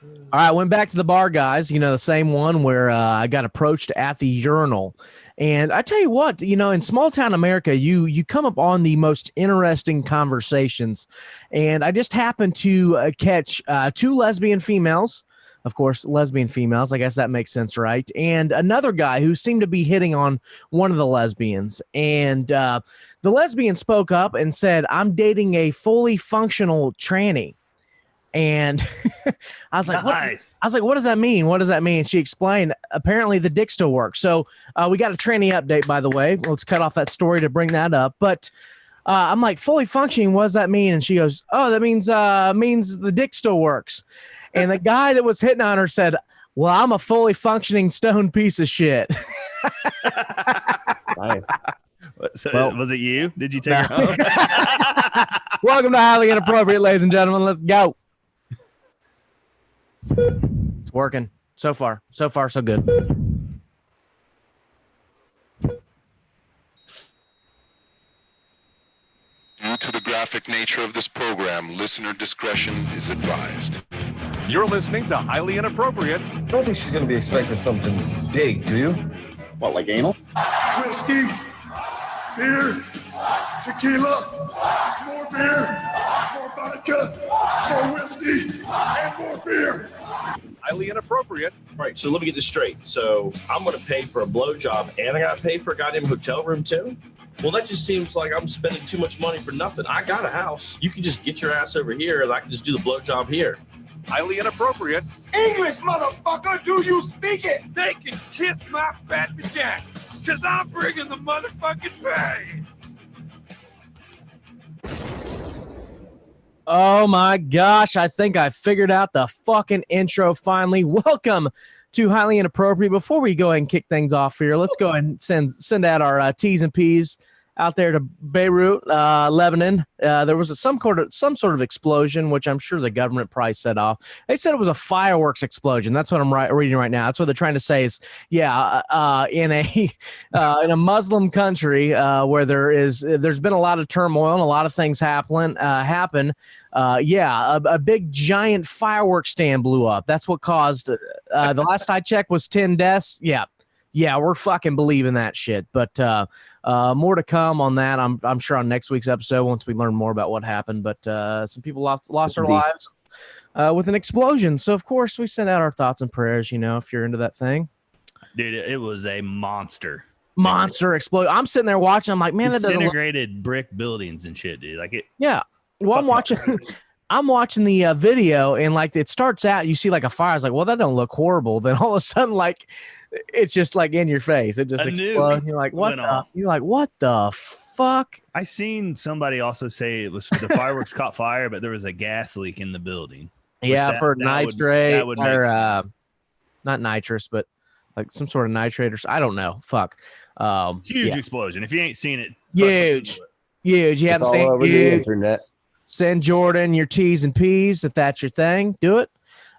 All right, went back to the bar, guys. The same one where I got approached at the urinal. And I tell you what, in small town America, you come up on the most interesting conversations. And I just happened to catch two lesbian females. Of course, lesbian females. I guess that makes sense, right? And another guy who seemed to be hitting on one of the lesbians. And the lesbian spoke up and said, "I'm dating a fully functional tranny." And I was like, Nice. what does that mean? What does that mean? She explained, apparently the dick still works. So we got a tranny update, by the way. Let's cut off that story to bring that up. But I'm like, fully functioning, what does that mean? And she goes, oh, that means the dick still works. And the guy that was hitting on her said, well, I'm a fully functioning stone piece of shit. Nice. So, was it you? Did you take her home? Welcome to Highly Inappropriate, ladies and gentlemen. Let's go. It's working so far. So far, so good. Due to the graphic nature of this program, listener discretion is advised. You're listening to Highly Inappropriate. I don't think she's going to be expecting something big, do you? What, like anal? Whiskey, beer, tequila, more beer, more vodka, more whiskey, and more beer. Highly Inappropriate. Right, so let me get this straight. So I'm going to pay for a blowjob and I got to pay for a goddamn hotel room too? Well, that just seems like I'm spending too much money for nothing. I got a house. You can just get your ass over here and I can just do the blowjob here. Highly Inappropriate. English, motherfucker, do you speak it? They can kiss my fat vagina, because I'm bringing the motherfucking pay. Oh my gosh, I think I figured out the fucking intro finally. Welcome to Highly Inappropriate. Before we go ahead and kick things off here, let's go ahead and send out our T's and P's out there to Beirut, Lebanon. There was some sort of explosion, which I'm sure the government probably set off. They said it was a fireworks explosion. That's what I'm reading right now. That's what they're trying to say is, in a Muslim country where there's been a lot of turmoil and a lot of things happen. A big giant fireworks stand blew up. That's what caused the last I checked was 10 deaths. Yeah, we're fucking believing that shit. But more to come on that. I'm sure on next week's episode once we learn more about what happened. But some people lost their lives with an explosion. So of course we send out our thoughts and prayers. If you're into that thing, Dude, it was a monster explosion. I'm sitting there watching. I'm like, man, that disintegrated brick buildings and shit, dude. Like it. Yeah. Well, I'm watching. I'm watching the video, and like it starts out, you see like a fire. I was like, well, that don't look horrible. Then all of a sudden, like it's just like in your face. It just explodes. You're like, what? What the fuck? I seen somebody also say it was the fireworks caught fire, but there was a gas leak in the building. Yeah, for nitrate or not nitrous, but like some sort of nitrate or I don't know. Fuck. Huge explosion. If you ain't seen it, huge. You haven't seen it. The internet. Send Jordan your T's and P's if that's your thing. Do it.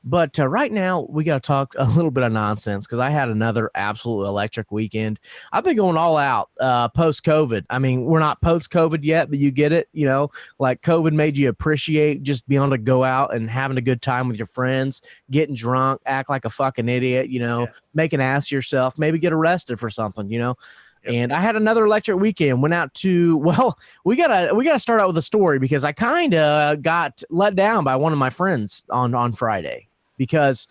But right now, we got to talk a little bit of nonsense because I had another absolute electric weekend. I've been going all out post-COVID. I mean, we're not post-COVID yet, but you get it. Like COVID made you appreciate just being able to go out and having a good time with your friends, getting drunk, act like a fucking idiot, make an ass of yourself, maybe get arrested for something, Yep. And I had another electric weekend. Went out to we gotta start out with a story because I kind of got let down by one of my friends on Friday because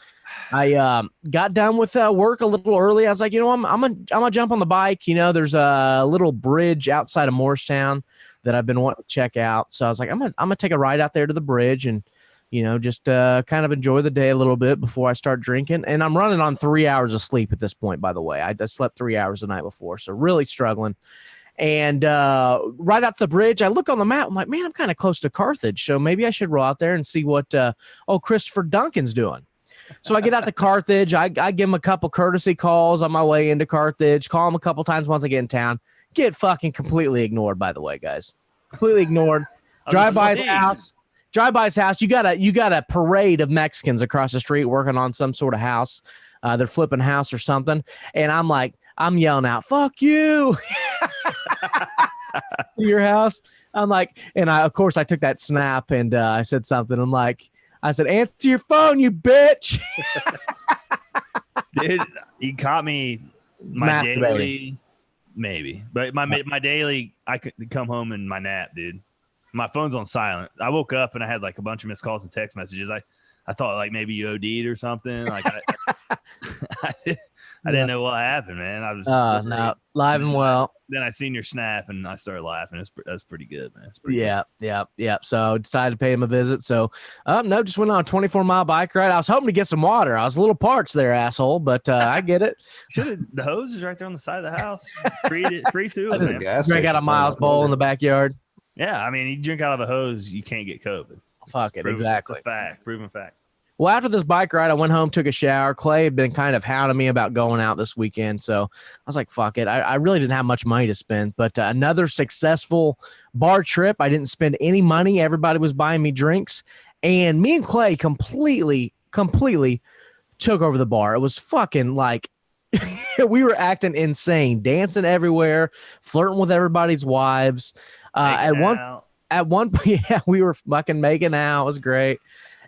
I got done with work a little early. I was like, I'm gonna jump on the bike. There's a little bridge outside of Morristown that I've been wanting to check out. So I was like, I'm gonna take a ride out there to the bridge and just kind of enjoy the day a little bit before I start drinking. And I'm running on 3 hours of sleep at this point, by the way. I slept 3 hours the night before, so really struggling. And right up the bridge, I look on the map. I'm like, man, I'm kind of close to Carthage, so maybe I should roll out there and see what Christopher Duncan's doing. So I get out to Carthage. I give him a couple courtesy calls on my way into Carthage, call him a couple times once I get in town. Get fucking completely ignored, by the way, guys. Completely ignored. Drive by his house. You got a parade of Mexicans across the street working on some sort of house. They're flipping a house or something. And I'm yelling out, fuck you. Your house. I'm like, and of course I took that snap and I said something. I'm like, I said, answer your phone, you bitch. Dude, he caught me my Masturbating. daily, maybe, but my daily. I could come home in my nap, dude. My phone's on silent. I woke up and I had like a bunch of missed calls and text messages. I thought like maybe you OD'd or something. Like I didn't know what happened, man. I was no, live and well. Then I seen your snap and I started laughing. That's pretty good, man. Yeah. So I decided to pay him a visit. So no, just went on a 24-mile bike ride. I was hoping to get some water. I was a little parched there, asshole, but I get it. The hose is right there on the side of the house. Free to it, man. Drink out of Miles Bowl in the backyard. Yeah, I mean, you drink out of a hose, you can't get COVID. Fuck it, exactly. It's a fact, proven fact. Well, after this bike ride, I went home, took a shower. Clay had been kind of hounding me about going out this weekend. So I was like, fuck it. I really didn't have much money to spend, but another successful bar trip. I didn't spend any money. Everybody was buying me drinks. And me and Clay completely took over the bar. It was fucking like we were acting insane, dancing everywhere, flirting with everybody's wives. At one point, yeah, we were fucking making out. It was great.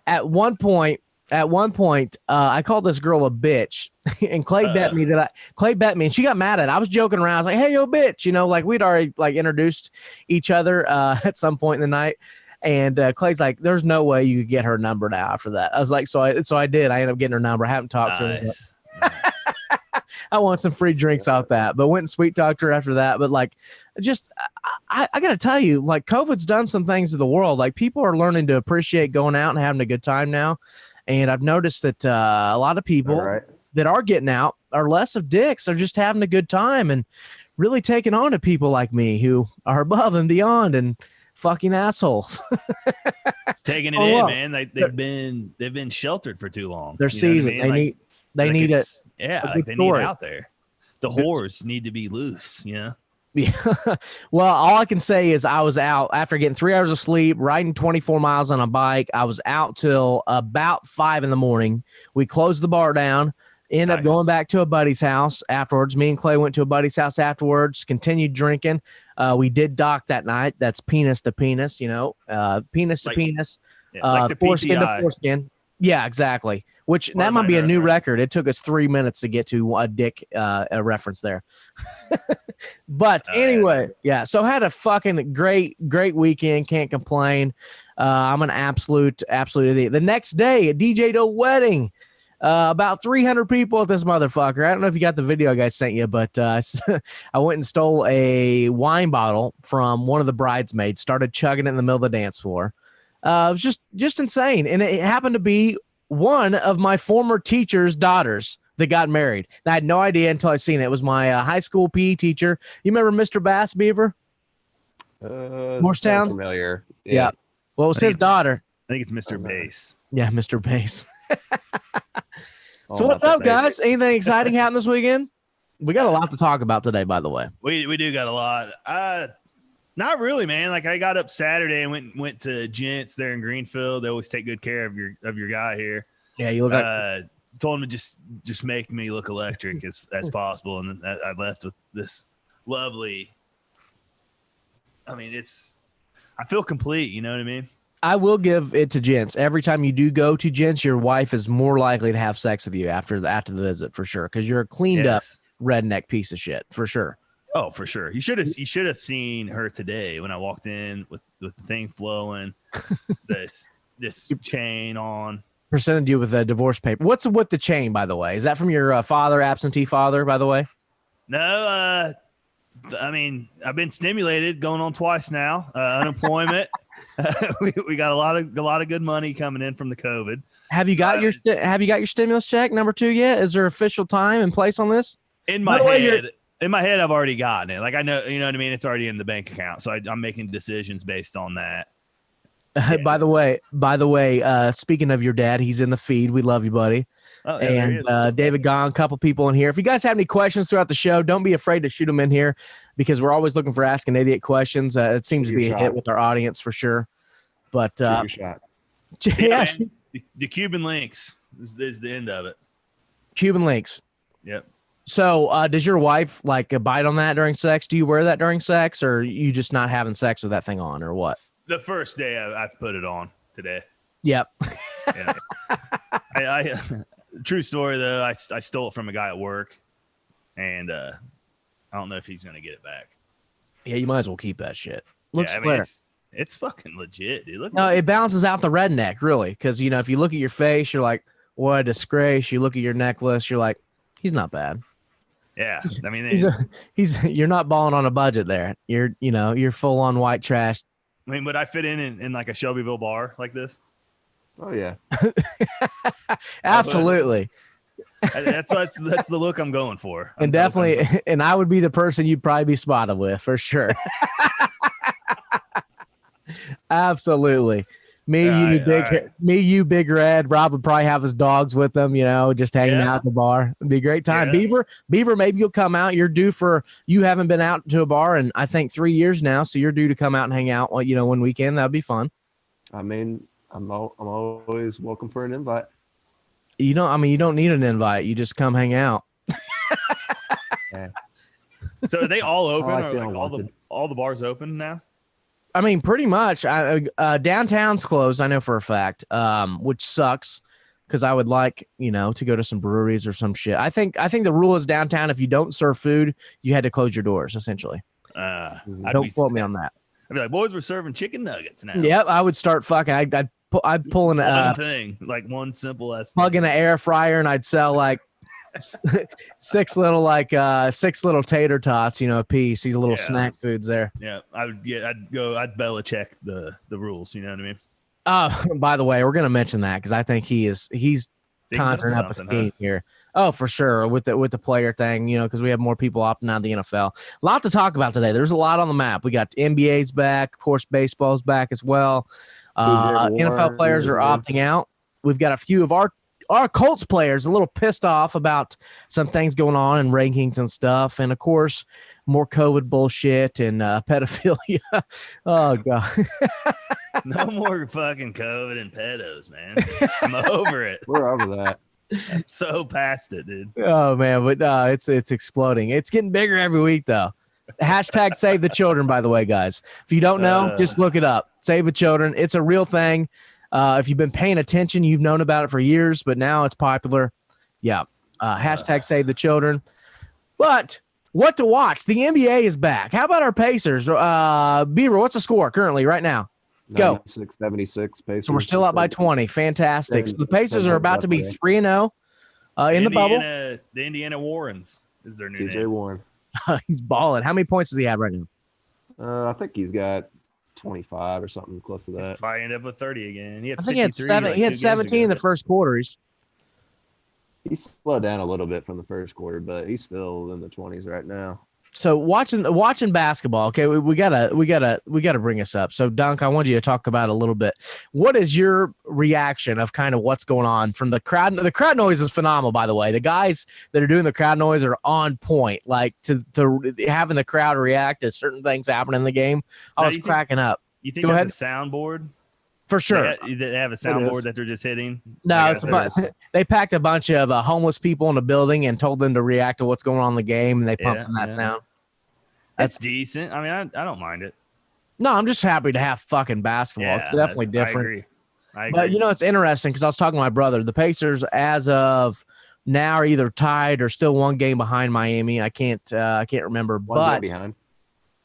At one point, I called this girl a bitch, and Clay bet me and she got mad at it. I was joking around. I was like, "Hey, yo, bitch," like we'd already like introduced each other at some point in the night. And Clay's like, "There's no way you could get her number now after that." I was like, "So I did. I ended up getting her number. I haven't talked to her yet." I want some free drinks off that, but went and sweet talked her after that. But like, just I got to tell you, like, COVID's done some things to the world. Like, people are learning to appreciate going out and having a good time now. And I've noticed that a lot of people that are getting out are less of dicks. They're just having a good time and really taking on to people like me who are above and beyond and fucking assholes. It's taking it in, man. They've been sheltered for too long. They're seasoned. I mean? They need it. Yeah, like they need it out there. The whores need to be loose, Yeah. Well, all I can say is I was out after getting 3 hours of sleep, riding 24 miles on a bike. I was out till about 5 a.m. We closed the bar down, ended up going back to a buddy's house afterwards. Me and Clay went to a buddy's house afterwards, continued drinking. We did dock that night. That's penis to penis, penis to penis, like the foreskin PTI. to foreskin. Yeah, exactly. Which that might be a new record. It took us 3 minutes to get to a dick a reference there. But anyway, yeah. So had a fucking great weekend. Can't complain. I'm an absolute idiot. The next day, I DJ'd a wedding. About 300 people at this motherfucker. I don't know if you got the video I guys sent you, but I went and stole a wine bottle from one of the bridesmaids, started chugging it in the middle of the dance floor. It was just insane. And it happened to be one of my former teacher's daughters that got married. And I had no idea until I seen it. It was my high school PE teacher. You remember Mr. Bass Beaver? Morristown? Familiar. Yeah. Well, it was his daughter. I think it's Mr. Bass. Yeah, Mr. Bass. So what's up, guys? Anything exciting happened this weekend? We got a lot to talk about today, by the way. We do got a lot. Not really, man. Like, I got up Saturday and went to Gents there in Greenfield. They always take good care of your guy here. Yeah, you look like told him to just make me look electric as possible, and then I left with this lovely. I mean, I feel complete. You know what I mean? I will give it to Gents. Every time you do go to Gents, your wife is more likely to have sex with you after the visit for sure, because you're a cleaned up redneck piece of shit for sure. Oh, for sure. You should have seen her today when I walked in with the thing flowing, this chain on. Presented you with a divorce paper. What's with the chain, by the way? Is that from your absentee father, by the way? No, I mean, I've been stimulated going on twice now. Unemployment. we got a lot of good money coming in from the COVID. Have you got your stimulus check number 2 yet? Is there official time and place on this? In my head, I've already gotten it. Like, I know, you know what I mean? It's already in the bank account. So I'm making decisions based on that. Yeah. By the way, speaking of your dad, he's in the feed. We love you, buddy. Oh, and David Gong, a couple people in here. If you guys have any questions throughout the show, don't be afraid to shoot them in here, because we're always looking for Ask an Idiot questions. It seems to be a hit with our audience for sure. But yeah, the Cuban links is the end of it. Cuban links. Yep. So does your wife like bite on that during sex? Do you wear that during sex, or you just not having sex with that thing on, or what? The first day I've put it on today. Yep. Yeah. I true story though. I stole it from a guy at work, and I don't know if he's gonna get it back. Yeah, you might as well keep that shit. Looks Yeah, I mean, fair. it's fucking legit, dude. Look No, at it balances out the redneck, really, because if you look at your face, you're like, what a disgrace. You look at your necklace, you're like, he's not bad. yeah. I mean, You're not balling on a budget there. You're full on white trash. I mean, would I fit in like a Shelbyville bar like this? Oh yeah. Absolutely. That's the look I'm going for. And definitely, and I would be the person you'd probably be spotted with for sure. Absolutely. You, Big Red. Rob would probably have his dogs with them, just hanging out at the bar. It'd be a great time. Yeah. Beaver, maybe you'll come out. You haven't been out to a bar in, I think, 3 years now. So you're due to come out and hang out, one weekend. That'd be fun. I mean, I'm always welcome for an invite. You don't need an invite. You just come hang out. Yeah. So are they all open, like or like all the bars open now? I mean, pretty much. Downtown's closed, I know for a fact, which sucks because I would like, to go to some breweries or some shit. I think the rule is downtown, if you don't serve food, you had to close your doors, essentially. Don't quote me on that. I'd be like, boys, we're serving chicken nuggets now. Yep, I would start fucking. I'd pull in one thing, like one simple ass plug in an air fryer, and I'd sell like six little tater tots, a piece. These little snack foods there. Yeah, I'd Belichick the rules. You know what I mean? By the way, we're gonna mention that because I think he's conjuring up a scheme here. Oh, for sure, with the player thing, because we have more people opting out of the NFL. A lot to talk about today. There's a lot on the map. We got NBA's back, of course, baseball's back as well. NFL players are opting out. We've got a few of our Colts players a little pissed off about some things going on in rankings and stuff, and of course, more COVID bullshit and pedophilia. Oh god, no more fucking COVID and pedos, man. I'm over it. We're over that. I'm so past it, dude. Oh man, but it's exploding. It's getting bigger every week though. Hashtag save the children, by the way, guys. If you don't know, just look it up. Save the children. It's a real thing. If you've been paying attention, you've known about it for years, but now it's popular. Yeah. Hashtag save the children. But what to watch? The NBA is back. How about our Pacers? Beaver, what's the score currently right now? Go. 96-76 Pacers. So we're still up by 20. Fantastic. So the Pacers are about to be 3-0 in the bubble. The Indiana Warrens is their new TJ name. Warren. He's balling. How many points does he have right now? I think he's got 25 or something close to that. He's probably end up with 30 again. I think he had 7. He had 17 in the first quarter. He slowed down a little bit from the first quarter, but he's still in the 20s right now. So watching basketball, okay, we gotta bring this up. So Dunk, I wanted you to talk about it a little bit. What is your reaction of kind of what's going on from the crowd? The crowd noise is phenomenal, by the way. The guys that are doing the crowd noise are on point. Like to having the crowd react to certain things happening in the game. I was cracking up. You think that's a soundboard? For sure. They have a soundboard that they're just hitting? No, they packed a bunch of homeless people in a building and told them to react to what's going on in the game, and they pumped in that sound. That's decent. I mean, I don't mind it. No, I'm just happy to have fucking basketball. It's definitely different. I agree. But, it's interesting because I was talking to my brother. The Pacers, as of now, are either tied or still one game behind Miami. I can't remember. One game behind.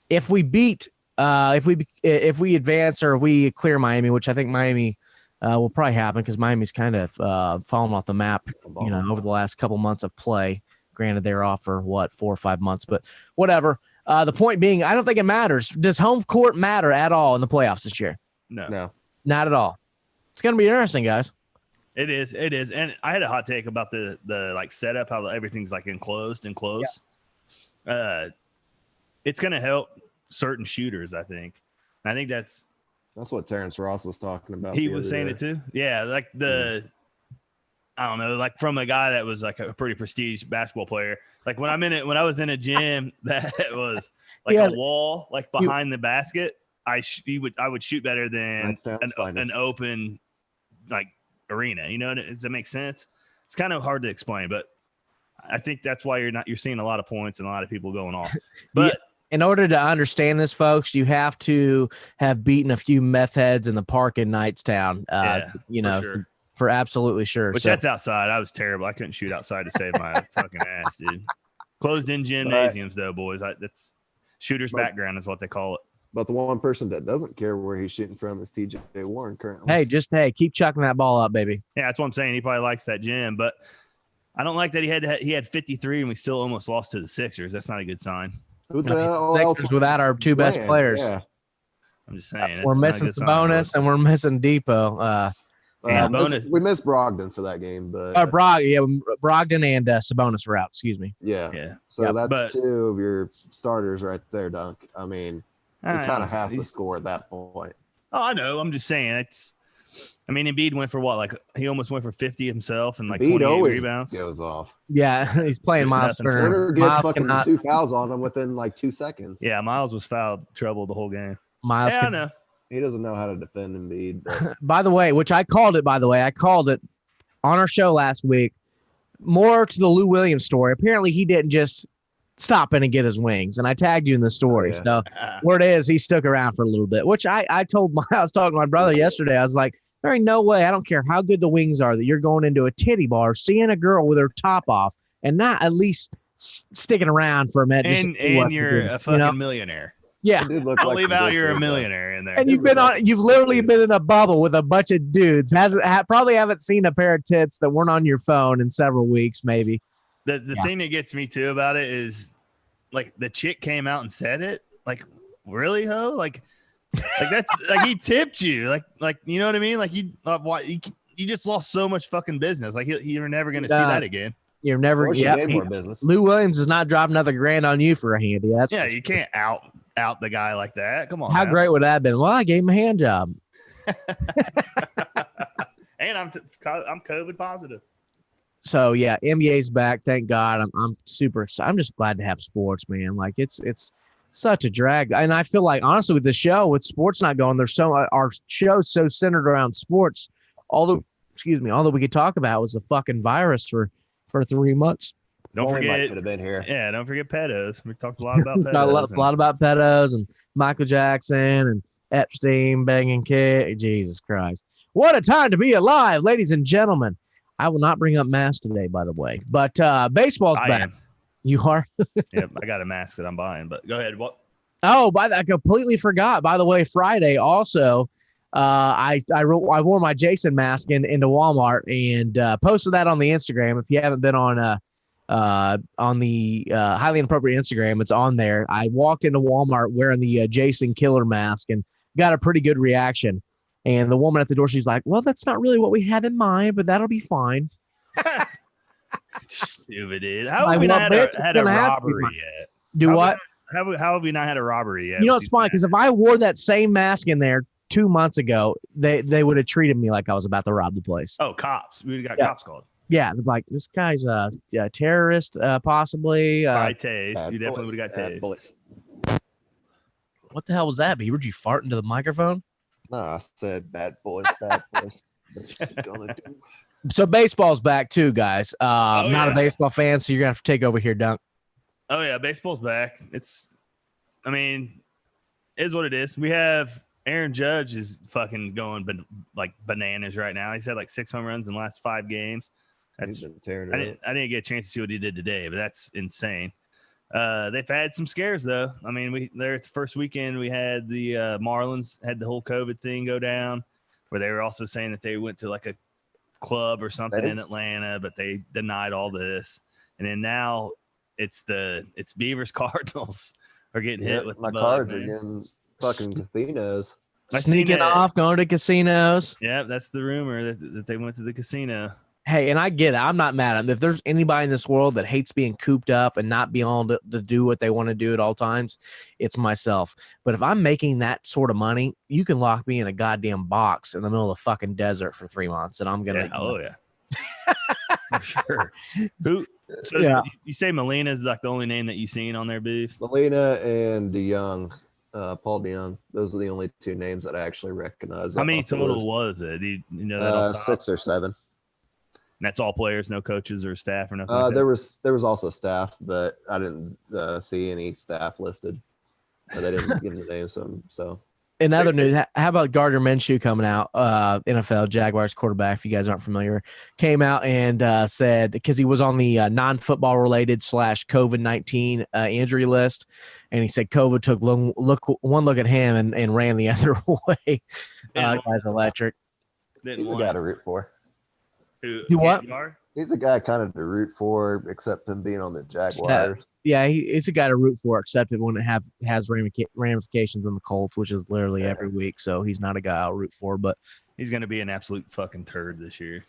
If we beat if we advance or if we clear Miami, which I think Miami will probably happen because Miami's kind of fallen off the map, over the last couple months of play. Granted, they're off for 4 or 5 months, but whatever. The point being, I don't think it matters. Does home court matter at all in the playoffs this year? No, not at all. It's going to be interesting, guys. It is. And I had a hot take about the like setup, how everything's like enclosed and close. Yeah. It's going to help certain shooters, I think. And I think that's what Terrence Ross was talking about. He was saying it too. Yeah, like I don't know, like from a guy that was like a pretty prestige basketball player. Like when I was in a gym that was like a wall, like behind the basket, I would shoot better than an open like arena. Does that make sense? It's kind of hard to explain, but I think that's why you're seeing a lot of points and a lot of people going off. But In order to understand this, folks, you have to have beaten a few meth heads in the park in Knightstown. For sure. For absolutely sure. Which So- that's outside. I was terrible. I couldn't shoot outside to save my fucking ass, dude. Closed in gymnasiums, though, boys. That's shooter's background is what they call it. But the one person that doesn't care where he's shooting from is TJ Warren currently. Hey, keep chucking that ball up, baby. Yeah, that's what I'm saying. He probably likes that gym, but I don't like that he had 53 and we still almost lost to the Sixers. That's not a good sign. Who the hell else Sixers without our two best playing? players. Yeah. I'm just saying. We're missing Sabonis and we're missing Depot. We missed Brogdon for that game, but Brogdon and Sabonis were out. Excuse me. Yeah. So that's two of your starters right there, Dunk. I mean, he kind of has to score at that point. Oh, I know. I'm just saying Embiid went for what? Like he almost went for 50 himself and like 28 rebounds. Goes off. Yeah, he's playing Miles Turner. Turner gets fucking 2 fouls on him within like 2 seconds. Yeah, Miles was foul trouble the whole game. I know. He doesn't know how to defend Embiid. But... By the way, I called it on our show last week. More to the Lou Williams story. Apparently, he didn't just stop in and get his wings, and I tagged you in the story. Yeah. So word is he stuck around for a little bit, which I was talking to my brother yesterday. I was like, there ain't no way. I don't care how good the wings are that you're going into a titty bar, seeing a girl with her top off, and not at least sticking around for a minute. And you're a fucking millionaire. Yeah, I'll leave out you're a millionaire in there. And you've literally been in a bubble with a bunch of dudes. Probably haven't seen a pair of tits that weren't on your phone in several weeks, maybe. The thing that gets me too about it is like the chick came out and said it. Like, really, ho? Like that's like he tipped you. Like you know what I mean? Like you just lost so much fucking business. Like you're never gonna see that again. You're never more business. Lou Williams does not drop another grand on you for a handy. You can't out the guy like that. Come on. How great would that have been? Well, I gave him a hand job. And I'm COVID positive. So yeah, NBA's back. Thank God. I'm super excited. I'm just glad to have sports, man. Like it's such a drag. And I feel like honestly with the show, with sports not going, our show's so centered around sports. All that we could talk about was the fucking virus for 3 months. Don't forget, could have been here. Yeah, don't forget pedos. We talked a lot about pedos. a lot about pedos and Michael Jackson and Epstein banging kid. Jesus Christ. What a time to be alive, ladies and gentlemen. I will not bring up masks today, by the way. But baseball's back. Am. You are? Yep, I got a mask that I'm buying, but go ahead. What? Oh, I completely forgot. By the way, Friday also, I wore my Jason mask into Walmart and posted that on the Instagram. If you haven't been on the highly inappropriate Instagram, it's on there. I walked into Walmart wearing the Jason killer mask and got a pretty good reaction. And the woman at the door, she's like, "Well, that's not really what we had in mind, but that'll be fine." Stupid dude. How have we not had a robbery yet? How have we not had a robbery yet? You know, it's funny because if I wore that same mask in there 2 months ago, they would have treated me like I was about to rob the place. Oh, cops. We got cops called. Yeah, like this guy's a terrorist, possibly. By tased. You definitely would have got tased. Bullets. What the hell was that, Beaver? Did you fart into the microphone? No, I said bad boys, bad boys. What you gonna do? So baseball's back too, guys. I'm not a baseball fan, so you're gonna have to take over here, Dunk. Oh yeah, baseball's back. Is what it is. We have Aaron Judge is fucking going like bananas right now. He's had like 6 home runs in the last 5 games. That's He's been tearing it I didn't get a chance to see what he did today, but that's insane. They've had some scares though. I mean, there at the first weekend we had the Marlins had the whole COVID thing go down, where they were also saying that they went to like a club or something in Atlanta, but they denied all this. And then now it's Beavers Cardinals are getting hit with my the bug, cards man. are getting fucking casinos. Sneaking off, going to casinos. Yeah, that's the rumor that they went to the casino. Hey, and I get it. I'm not mad at them. If there's anybody in this world that hates being cooped up and not being able to do what they want to do at all times, it's myself. But if I'm making that sort of money, you can lock me in a goddamn box in the middle of the fucking desert for 3 months, and I'm gonna. For sure. You say Molina is like the only name that you've seen on their beef? Molina and DeYoung, Paul DeYoung. Those are the only 2 names that I actually recognize. How many total was it? You know that off the top? 6 or 7. And that's all players, no coaches or staff or nothing. Like there was also staff, but I didn't see any staff listed. but they didn't give him the name. So in other news, how about Gardner Minshew coming out? NFL Jaguars quarterback, if you guys aren't familiar, came out and said, because he was on the non-football related / COVID-19 injury list, and he said COVID took one look at him and ran the other way. Guy's electric. He's a guy to root for. You what? He's a guy kind of to root for, except him being on the Jaguars. Yeah, he's a guy to root for, except when it has ramifications in the Colts, which is literally every week. So he's not a guy I'll root for, but he's going to be an absolute fucking turd this year.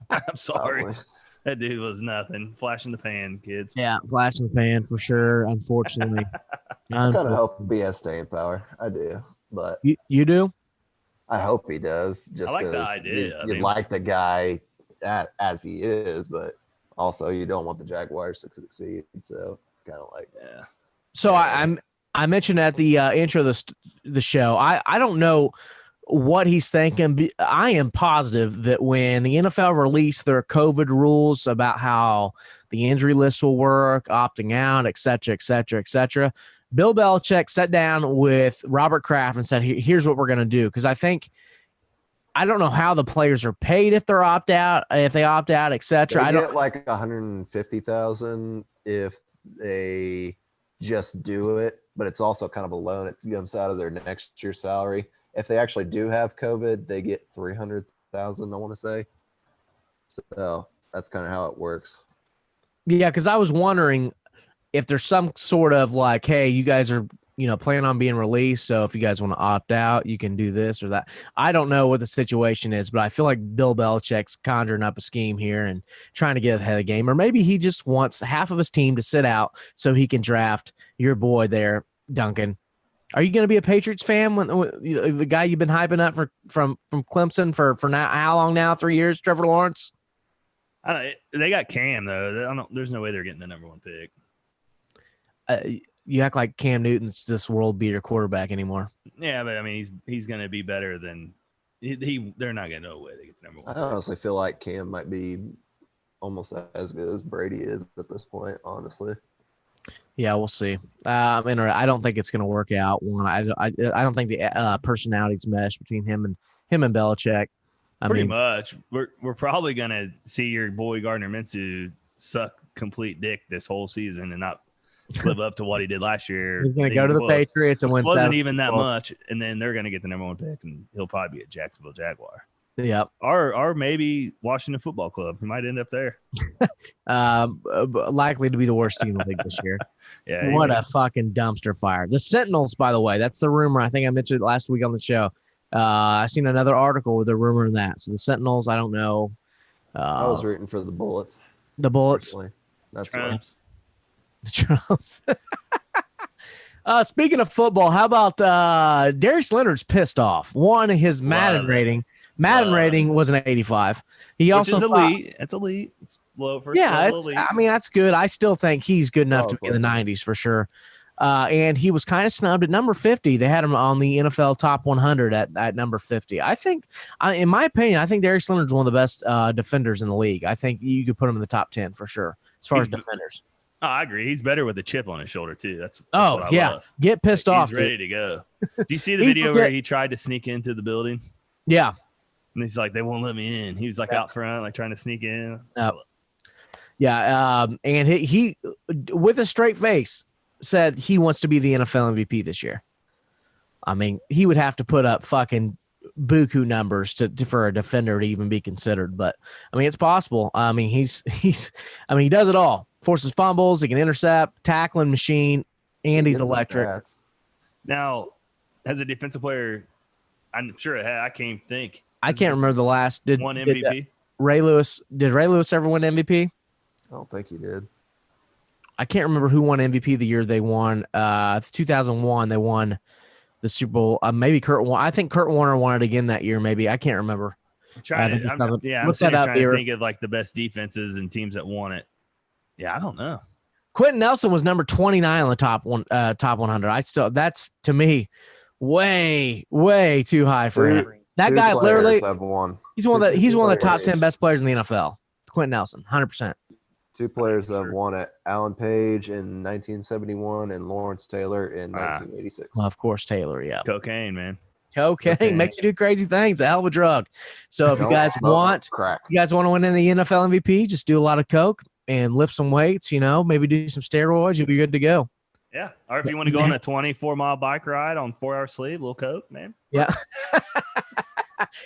I'm sorry. Probably. That dude was nothing. Flash in the pan, kids. Yeah, flash in the pan for sure, unfortunately. I kind of hope he has staying power. I do. But you do? I hope he does. Just I like the because idea. you like the guy as he is, but also you don't want the Jaguars to succeed. So kind of like that. So I mentioned at the intro of the show, I don't know what he's thinking. I am positive that when the NFL released their COVID rules about how the injury list will work, opting out, et cetera, Bill Belichick sat down with Robert Kraft and said, here's what we're going to do. Because I don't know how the players are paid if they opt out, et cetera. I get like $150,000 if they just do it, but it's also kind of a loan. It comes out of their next year's salary. If they actually do have COVID, they get $300,000, I want to say. So that's kind of how it works. Yeah, because I was wondering if there's some sort of like, hey, you guys are, planning on being released. So if you guys want to opt out, you can do this or that. I don't know what the situation is, but I feel like Bill Belichick's conjuring up a scheme here and trying to get ahead of the game. Or maybe he just wants half of his team to sit out so he can draft your boy there, Duncan. Are you going to be a Patriots fan when the guy you've been hyping up from Clemson for now? How long now? 3 years, Trevor Lawrence? They got Cam though. There's no way they're getting the number one pick. You act like Cam Newton's this world beater quarterback anymore. Yeah, but I mean he's going to be better than they're not going to know way they get the number one. I honestly feel like Cam might be almost as good as Brady is at this point. Honestly. Yeah, we'll see. I don't think it's going to work out. I don't think the personalities mesh between him and Belichick. Pretty much. We're probably going to see your boy Gardner Minshew suck complete dick this whole season and not live up to what he did last year. He's going to go to the Patriots and win. It wasn't even that much, and then they're going to get the number one pick, and he'll probably be a Jacksonville Jaguar. Yep. Or maybe Washington Football Club. He might end up there. Likely to be the worst team in the league this year. Yeah. What a fucking dumpster fire. The Sentinels, by the way, that's the rumor. I think I mentioned it last week on the show. I seen another article with a rumor in that. So the Sentinels, I don't know. I was rooting for the Bullets. The Bullets. Personally. That's Trumps. The Trumps. Speaking of football, how about Darius Leonard's pissed off? One, his Madden rating. Madden rating was an 85. Which is elite. It's elite. It's low for elite. I mean, that's good. I still think he's good enough to be in the 90s for sure. And he was kind of snubbed at number 50. They had him on the NFL top 100 at number 50. I think, in my opinion, I think Darius Leonard's one of the best defenders in the league. I think you could put him in the top 10 for sure as far as defenders. Oh, I agree. He's better with a chip on his shoulder too. That's what I love. Get pissed off. He's ready to go. Do you see the video where he tried to sneak into the building? Yeah. And he's like, they won't let me in. He was like out front, like trying to sneak in. Yeah. And he, with a straight face, said he wants to be the NFL MVP this year. I mean, he would have to put up fucking buku numbers for a defender to even be considered. But I mean, it's possible. I mean, he does it all. Forces fumbles, he can intercept, tackling machine, and he's electric. Now, as a defensive player, I'm sure it had. I can't think. I can't remember the last. One MVP? Ray Lewis. Did Ray Lewis ever win MVP? I don't think he did. I can't remember who won MVP the year they won. 2001, they won the Super Bowl. Maybe Kurt Warner. I think Kurt Warner won it again that year. Maybe I can't remember. I'm trying to think of like the best defenses and teams that won it. Yeah, I don't know. Quentin Nelson was number 29 on the top 100. That's to me way too high for him. That guy literally have won. He's one of the top 10 best players in the NFL. Quentin Nelson, 100%. Two players have won it: Alan Page in 1971 and Lawrence Taylor in 1986. Well, of course, Taylor. Yeah. Cocaine, man. Cocaine makes you do crazy things. A hell of a drug. So if you guys want crack, you guys want to win in the NFL MVP, just do a lot of coke and lift some weights. Maybe do some steroids. You'll be good to go. Yeah. Or if you want to go on a 24-mile bike ride on 4 hours sleep, a little coke, man. Yeah.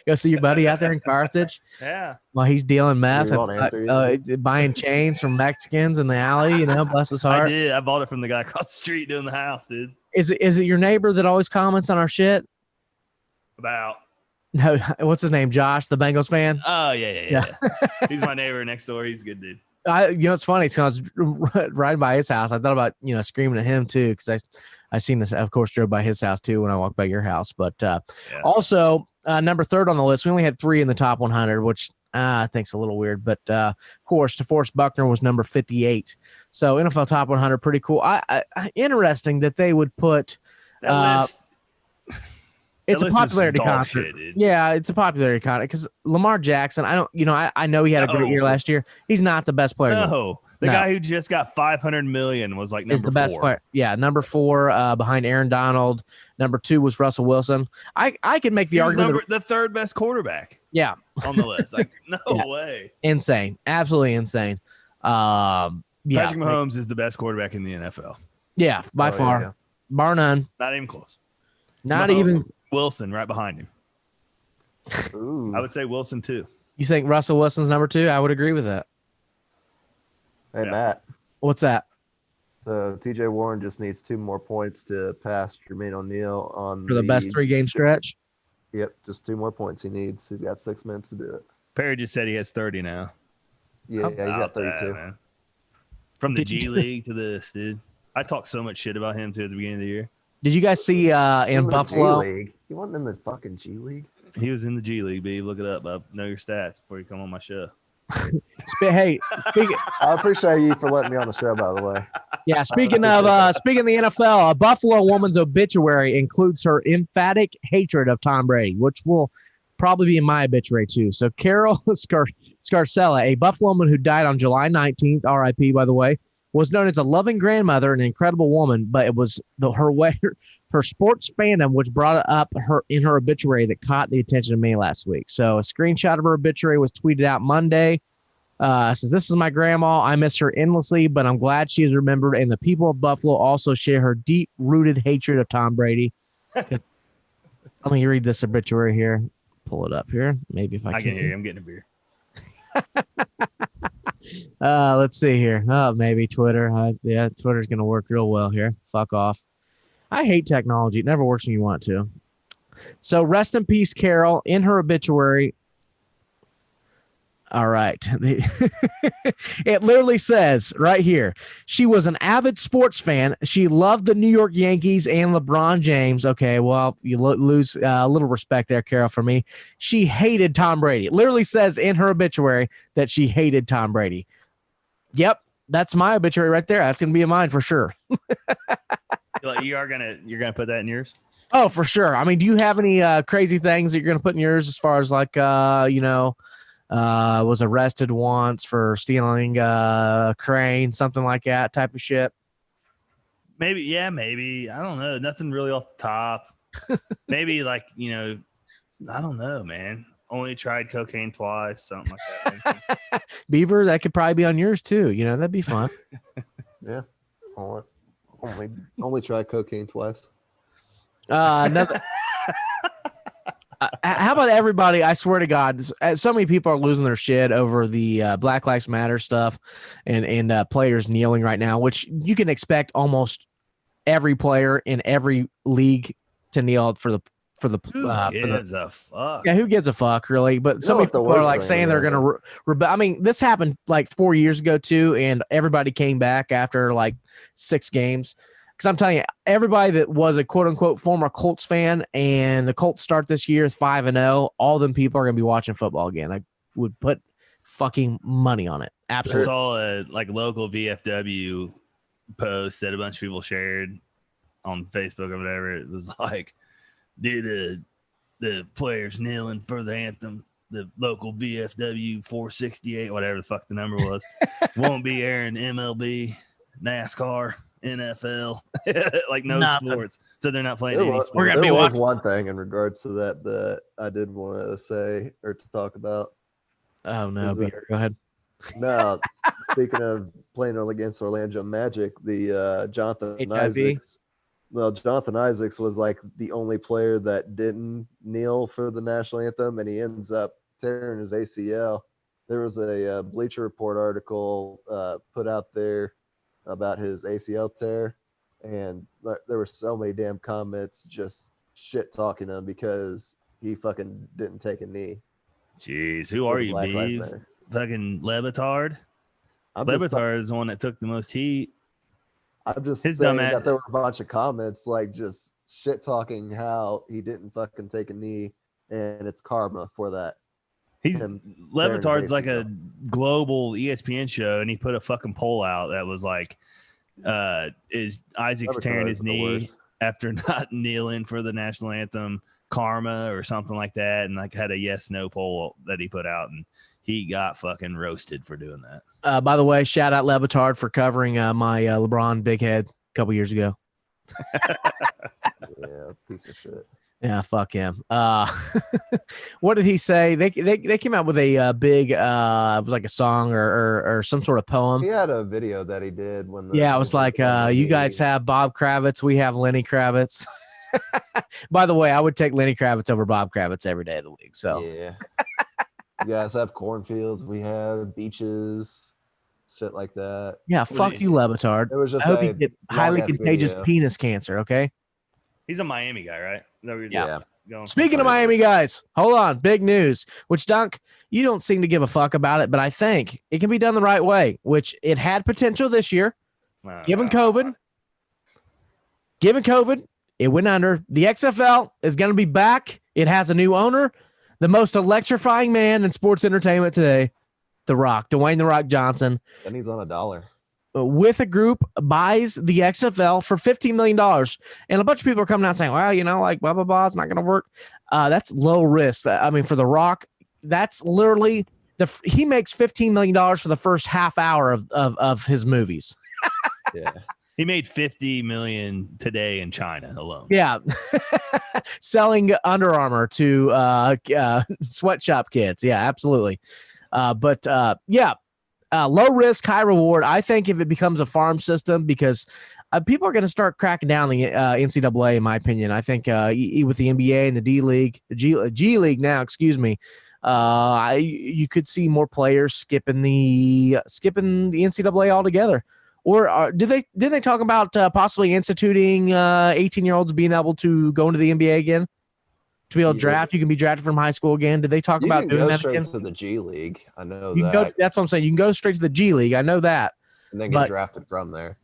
Go see your buddy out there in Carthage. Yeah. While he's dealing meth He won't answer and buying chains from Mexicans in the alley. Bless his heart. I did. I bought it from the guy across the street doing the house, dude. Is it your neighbor that always comments on our shit? About. No, what's his name? Josh, the Bengals fan. Oh yeah. He's my neighbor next door. He's a good dude. It's funny. So I was riding by his house. I thought about screaming at him too, because I seen this. Of course, drove by his house too when I walked by your house. But also number 3 on the list. We only had 3 in the top 100, which I think's a little weird. But of course, DeForest Buckner was number 58. So NFL top 100, pretty cool. I interesting that they would put that list. It's a popularity concert. Shit, yeah, it's a popularity concert because Lamar Jackson. I know he had a great year last year. He's not the best player. No, the guy who just got $500 million was like number 4. Is the best player. Yeah, number 4 behind Aaron Donald. Number 2 was Russell Wilson. I could make the argument the 3rd best quarterback. Yeah, on the list. Like no way. Insane, absolutely insane. Patrick Mahomes is the best quarterback in the NFL. Yeah, by far, yeah. Bar none. Not even close. Not even. Wilson right behind him. Ooh. I would say Wilson too. You think Russell Wilson's number 2? I would agree with that. Hey, Matt. What's that? So TJ Warren just needs 2 more points to pass Jermaine O'Neal on For the best 3-game stretch? Yep, just 2 more points he needs. He's got 6 minutes to do it. Perry just said he has 30 now. Yeah, he's got 32. Man. From the G League to this, dude. I talked so much shit about him too at the beginning of the year. Did you guys see in Buffalo? G-League. He wasn't in the fucking G League. He was in the G League, B. Look it up, bub. Know your stats before you come on my show. Hey, I appreciate you for letting me on the show, by the way. Yeah, speaking of the NFL, a Buffalo woman's obituary includes her emphatic hatred of Tom Brady, which will probably be in my obituary too. So Carol Scarcella, a Buffalo woman who died on July 19th, R.I.P. by the way, was known as a loving grandmother and an incredible woman, but it was her sports fandom which brought up her in her obituary that caught the attention of me last week. So a screenshot of her obituary was tweeted out Monday. Says, "This is my grandma. I miss her endlessly, but I'm glad she is remembered, and the people of Buffalo also share her deep-rooted hatred of Tom Brady." Let me read this obituary here. Pull it up here. Maybe if I can hear you. I'm getting a beer. Let's see here. Oh, maybe Twitter. Yeah, Twitter's going to work real well here. Fuck off. I hate technology. It never works when you want to. So rest in peace, Carol. In her obituary. All right. It literally says right here, she was an avid sports fan. She loved the New York Yankees and LeBron James. Okay, well, you lose a little respect there, Carol, for me. She hated Tom Brady. It literally says in her obituary that she hated Tom Brady. Yep, that's my obituary right there. That's going to be in mine for sure. You're gonna put that in yours? Oh, for sure. I mean, do you have any crazy things that you're going to put in yours as far as like, was arrested once for stealing a crane, something like that type of shit? Maybe. Yeah, maybe. I don't know. Nothing really off the top. Maybe like, I don't know, man. Only tried cocaine twice, something like that. Beaver, that could probably be on yours too. That'd be fun. Yeah. Only tried cocaine twice. Another. How about everybody? I swear to God, so many people are losing their shit over the Black Lives Matter stuff and players kneeling right now, which you can expect almost every player in every league to kneel for the. Who gives a fuck? Yeah, who gives a fuck, really? But so many people are like saying they're going to rebel. I mean, this happened like 4 years ago too, and everybody came back after like 6 games. Because I'm telling you, everybody that was a quote unquote former Colts fan and the Colts start this year is 5-0, all them people are going to be watching football again. I would put fucking money on it. Absolutely. I saw a local VFW post that a bunch of people shared on Facebook or whatever. It was like, did the players kneeling for the anthem the local VFW 468, whatever the fuck the number was, won't be airing MLB, NASCAR, NFL, like no Nothing. sports. So they're not playing There any was, sports. gonna be there was watching. one thing in regards to that I did want to say or to talk about. Oh no, Is that- Beer, go ahead. No, speaking of playing against Orlando Magic, the Jonathan HIV? Isaacs. Well, Jonathan Isaacs was like the only player that didn't kneel for the national anthem, and he ends up tearing his ACL. There was a Bleacher Report article put out there about his ACL tear, and there were so many damn comments just shit talking him because he fucking didn't take a knee. Jeez, who for are the you, Black Lives Beeve? Matter. Fucking Levitard? I'm just Levitard is the one that took the most heat. I'm just His saying dumb ass- that there were a bunch of comments like just shit talking how he didn't fucking take a knee, and it's karma for that. He's him Levitard's like a ACL. global ESPN show, and he put a fucking poll out that was like, is Isaac's tearing his Levitard's the knee worst. after not kneeling for the national anthem karma or something like that, and like had a yes/no poll that he put out, and he got fucking roasted for doing that. By the way, shout out Levitard for covering my LeBron big head a couple years ago. Yeah, piece of shit. Yeah, fuck him. What did he say? They came out with a big it was like a song or some sort of poem. He had a video that he did when the Yeah, it was like you guys have Bob Kravitz, we have Lenny Kravitz. By the way, I would take Lenny Kravitz over Bob Kravitz every day of the week. So Yeah. You guys have cornfields, we have beaches, shit like that. yeah, fuck you, Levitard. It was just I hope a you get highly long-ass contagious video. penis cancer. Okay. He's a Miami guy, right? Is that what you're Yeah. going for? Speaking of Miami guys, hold on. Big news, which Dunk, you don't seem to give a fuck about it, but I think it can be done the right way, which it had potential this year. Given COVID, it went under. The XFL is going to be back. It has a new owner, the most electrifying man in sports entertainment today, The Rock, Dwayne The Rock Johnson. And he's on $1. With a group buys the XFL for $15 million. And a bunch of people are coming out saying, well, you know, like blah, blah, blah, it's not going to work. That's low risk. I mean, for The Rock, that's literally he makes $15 million for the first half hour of his movies. Yeah. He made $50 million today in China alone. Yeah. Selling Under Armour to sweatshop kids. Yeah, absolutely. Yeah. Low risk, high reward. I think if it becomes a farm system, because people are going to start cracking down the NCAA, in my opinion. I think with the NBA and the D League, G League now, excuse me, you could see more players skipping the NCAA altogether. Or didn't they talk about possibly instituting 18-year-olds being able to go into the NBA again? To be able to draft, you can be drafted from high school again. Did they talk about doing that again? To the G League. I know You that. can go, that's what I'm saying. You can go straight to the G League. I know that. And then but- get drafted from there.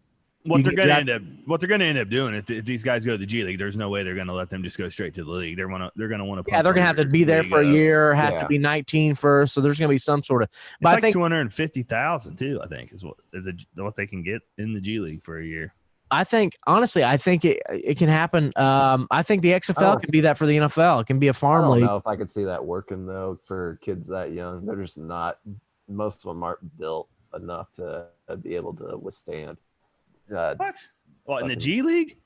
What You they're get going to drafted- end up doing is if these guys go to the G League, there's no way they're going to let them just go straight to the league. They're going to want to. Yeah, they're going to have to be there for a year, have to be 19 first. So there's going to be some sort of. But It's I like think 250,000 too. I think is what they can get in the G League for a year. honestly, I think it can happen. I think the XFL Oh. can be that for the NFL. It can be a I farm don't league. know if I could see that working though for kids that young. They're just not. Most of them aren't built enough to be able to withstand. What? Well, in the Fucking- G League?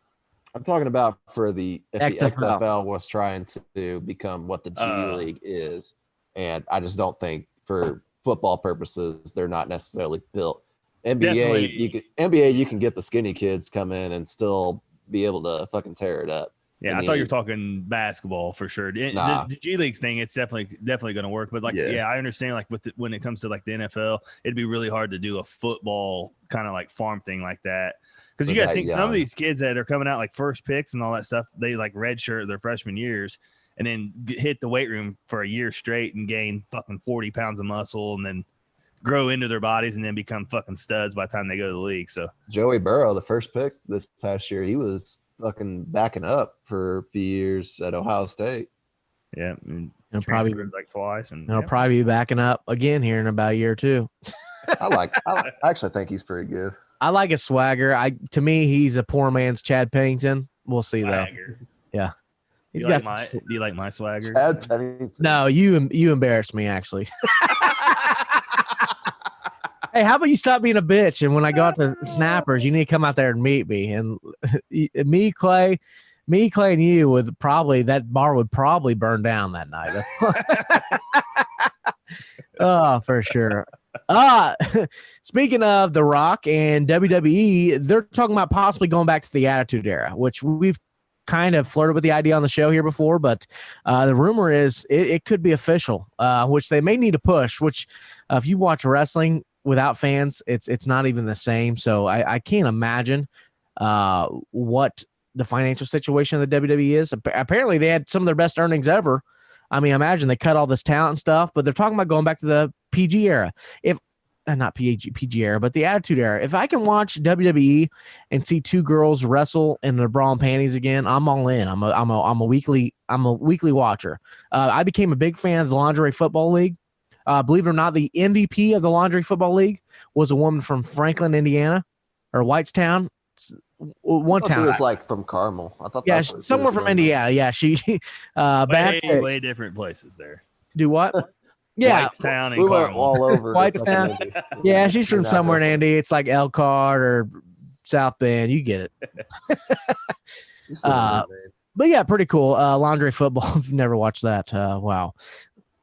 I'm talking about for if the XFL. XFL was trying to become what the G League is, and I just don't think for football purposes they're not necessarily built. Definitely. NBA you can get the skinny kids come in and still be able to fucking tear it up. Yeah, I thought you were talking basketball for sure. Nah. The G League thing, it's definitely going to work. But like, Yeah. yeah, I understand. Like when it comes to like the NFL, it'd be really hard to do a football kind of like farm thing like that. Because you For got to that think some of young. these kids that are coming out like first picks and all that stuff, they like redshirt their freshman years and then hit the weight room for a year straight and gain fucking 40 pounds of muscle and then grow into their bodies and then become fucking studs by the time they go to the league. So Joey Burrow, the first pick this past year, he was fucking backing up for a few years at Ohio State. yeah, and It'll probably transferred, like twice, and it'll yeah. probably be backing up again here in about a year or two. I actually think he's pretty good. I like his swagger. To me, he's a poor man's Chad Pennington. We'll see though. Swagger. He's Do you like my swagger? Chad Pennington. No, you embarrassed me actually. Hey, how about you stop being a bitch? And when I go out to Snappers, you need to come out there and meet me. And me, Clay, and you would probably, that bar would probably burn down that night. Oh, for sure. Speaking of The Rock and WWE, they're talking about possibly going back to the Attitude Era, which we've kind of flirted with the idea on the show here before, but the rumor is it could be official, which they may need to push, which if you watch wrestling without fans, it's not even the same. So I can't imagine what the financial situation of the WWE is. Apparently they had some of their best earnings ever. I mean, imagine they cut all this talent and stuff, but they're talking about going back to the PG era. If not PG era, but the Attitude Era. If I can watch WWE and see two girls wrestle in their bra and panties again, I'm all in. I'm a weekly watcher. I became a big fan of the Lingerie Football League. Believe it or not, the MVP of the Lingerie Football League was a woman from Franklin, Indiana, or Whitestown. One town. It was like from Carmel. I thought. Yeah, somewhere from Indiana. Yeah, she. Way different places there. Do what? Yeah, Whitestown and we went Carmel. all over. Whitestown. Yeah, she's from somewhere in Indy. It's like Elkhart or South Bend. You get it. But yeah, pretty cool. Lingerie Football. If you've never watched that, wow.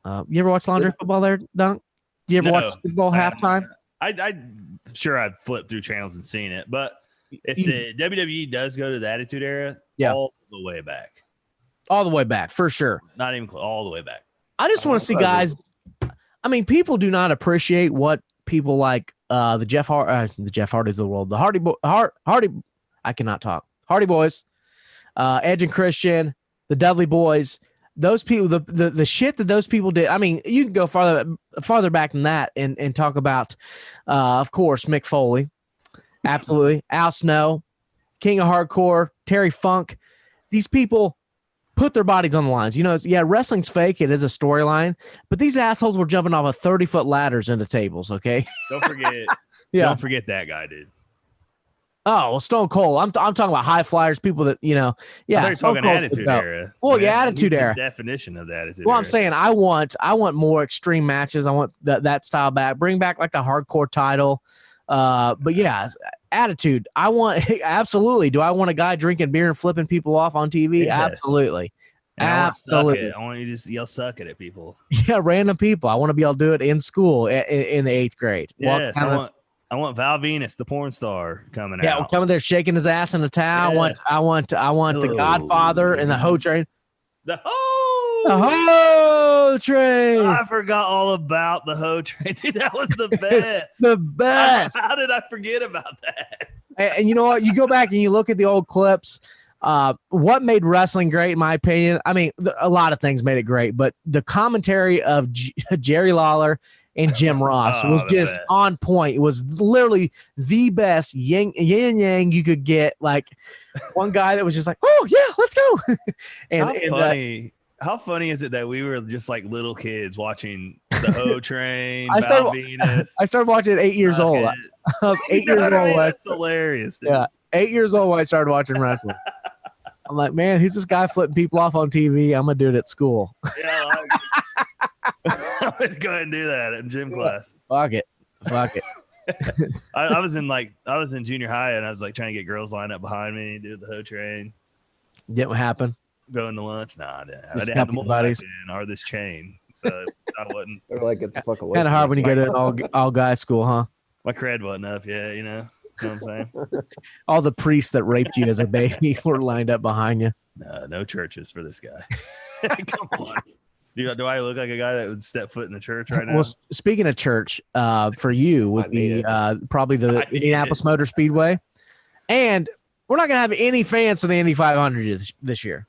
You ever watch Lingerie Football there, Dunk? Do you ever watch Super Bowl halftime? I'm sure I've flipped through channels and seen it, but if the WWE does go to the Attitude Era, all the way back. All the way back, for sure. Not even all the way back. I just want to see guys. I mean, people do not appreciate what people like the Jeff Hardys of the world, the Hardy. I cannot talk. Hardy Boys, Edge and Christian, the Dudley Boys. Those people, the shit that those people did. I mean, you can go farther back than that and talk about, of course, Mick Foley, absolutely, Al Snow, King of Hardcore, Terry Funk. These people put their bodies on the lines. You know, wrestling's fake. It is a storyline, but these assholes were jumping off of 30-foot ladders into tables. Okay, don't forget. Don't forget that guy, dude. Oh, well, Stone Cold. I'm talking about high flyers, people that, you know, yeah. They're talking Attitude Era. Well, yeah, Attitude Era. Definition of the Attitude Well, Era. I'm saying I want more extreme matches. I want that style back. Bring back like the hardcore title. But yeah, Attitude. I want absolutely. Do I want a guy drinking beer and flipping people off on TV? Yes. Absolutely. Absolutely. I want you to just yell "suck it" at people. Yeah, random people. I want to be able to do it in school in the 8th grade. Yes, I want Val Venus, the porn star, coming out. Yeah, coming there shaking his ass in a towel. Yes. I want the Godfather and the Ho Train. The Ho Train. I forgot all about the Ho Train. Dude, that was the best. The best. How did I forget about that? And you know what? You go back and you look at the old clips. What made wrestling great, in my opinion? I mean, a lot of things made it great, but the commentary of Jerry Lawler and Jim Ross was just on point. It was literally the best yin and yang you could get. Like one guy that was just like, "Oh yeah, let's go." How funny is it that we were just like little kids watching the Ho Train, Val Venus? I started watching at 8 years old. I was 8 years old. That's hilarious. Dude. Yeah, 8 years old when I started watching wrestling. I'm like, man, who's this guy flipping people off on TV? I'm gonna do it at school. Yeah, I'm gonna go ahead and do that in gym class. Fuck it. I was in junior high and I was like trying to get girls lined up behind me, do the Ho Train. Didn't happen. Going to lunch? Nah, I didn't have the buddies or this chain, so I wasn't. They're like, get the fuck away. Kind of hard when you go to an all guys school, huh? My cred wasn't up yet, you know what I'm saying? All the priests that raped you as a baby were lined up behind you. No churches for this guy. Come on. Do I look like a guy that would step foot in the church right now? Well, speaking of church, for you would be probably the Indianapolis Motor Speedway. And we're not going to have any fans of the Indy 500 this year.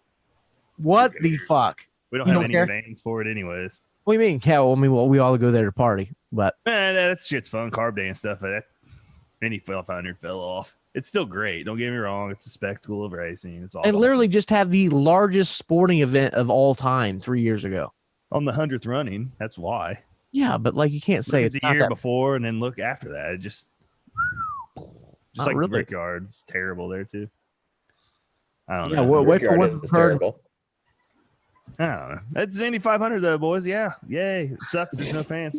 What the fuck? We don't have any fans for it anyways. What do you mean? Yeah, well, I mean, we all go there to party. But man, that shit's fun. Carb day and stuff. That Indy 500 fell off. It's still great. Don't get me wrong. It's a spectacle of racing. It's awesome. They literally just had the largest sporting event of all time 3 years ago. On the 100th running. That's why. Yeah, but like you can't say it's the year before and then look after that. It just like really. The Brickyard. Terrible there too. I don't know. Wait for one. I don't know. That's Indy 500 though, boys. Yeah, yay! It sucks. There's no fans.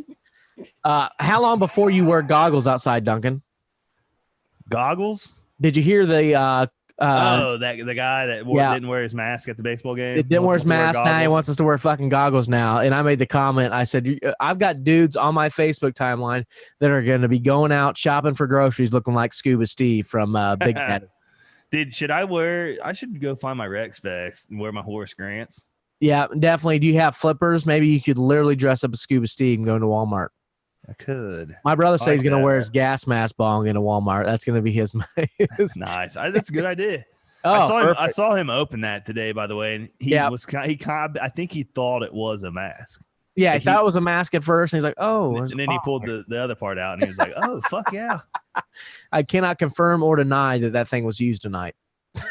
How long before you wear goggles outside, Duncan? Goggles? Did you hear the? The guy that didn't wear his mask at the baseball game. It didn't wear his mask. Now he wants us to wear fucking goggles now. And I made the comment. I said, I've got dudes on my Facebook timeline that are going to be going out shopping for groceries looking like Scuba Steve from Big Daddy. I should go find my rec specs and wear my Horace Grants. Yeah, definitely. Do you have flippers? Maybe you could literally dress up as Scuba Steve and go into Walmart. I could. My brother says he's going to wear his gas mask bong into Walmart. That's going to be his. Nice. That's a good idea. Oh, I saw him open that today, by the way, and I think he thought it was a mask. Yeah, he thought it was a mask at first, and he's like, "Oh," and then he pulled the other part out, and he was like, "Oh, fuck yeah!" I cannot confirm or deny that thing was used tonight. A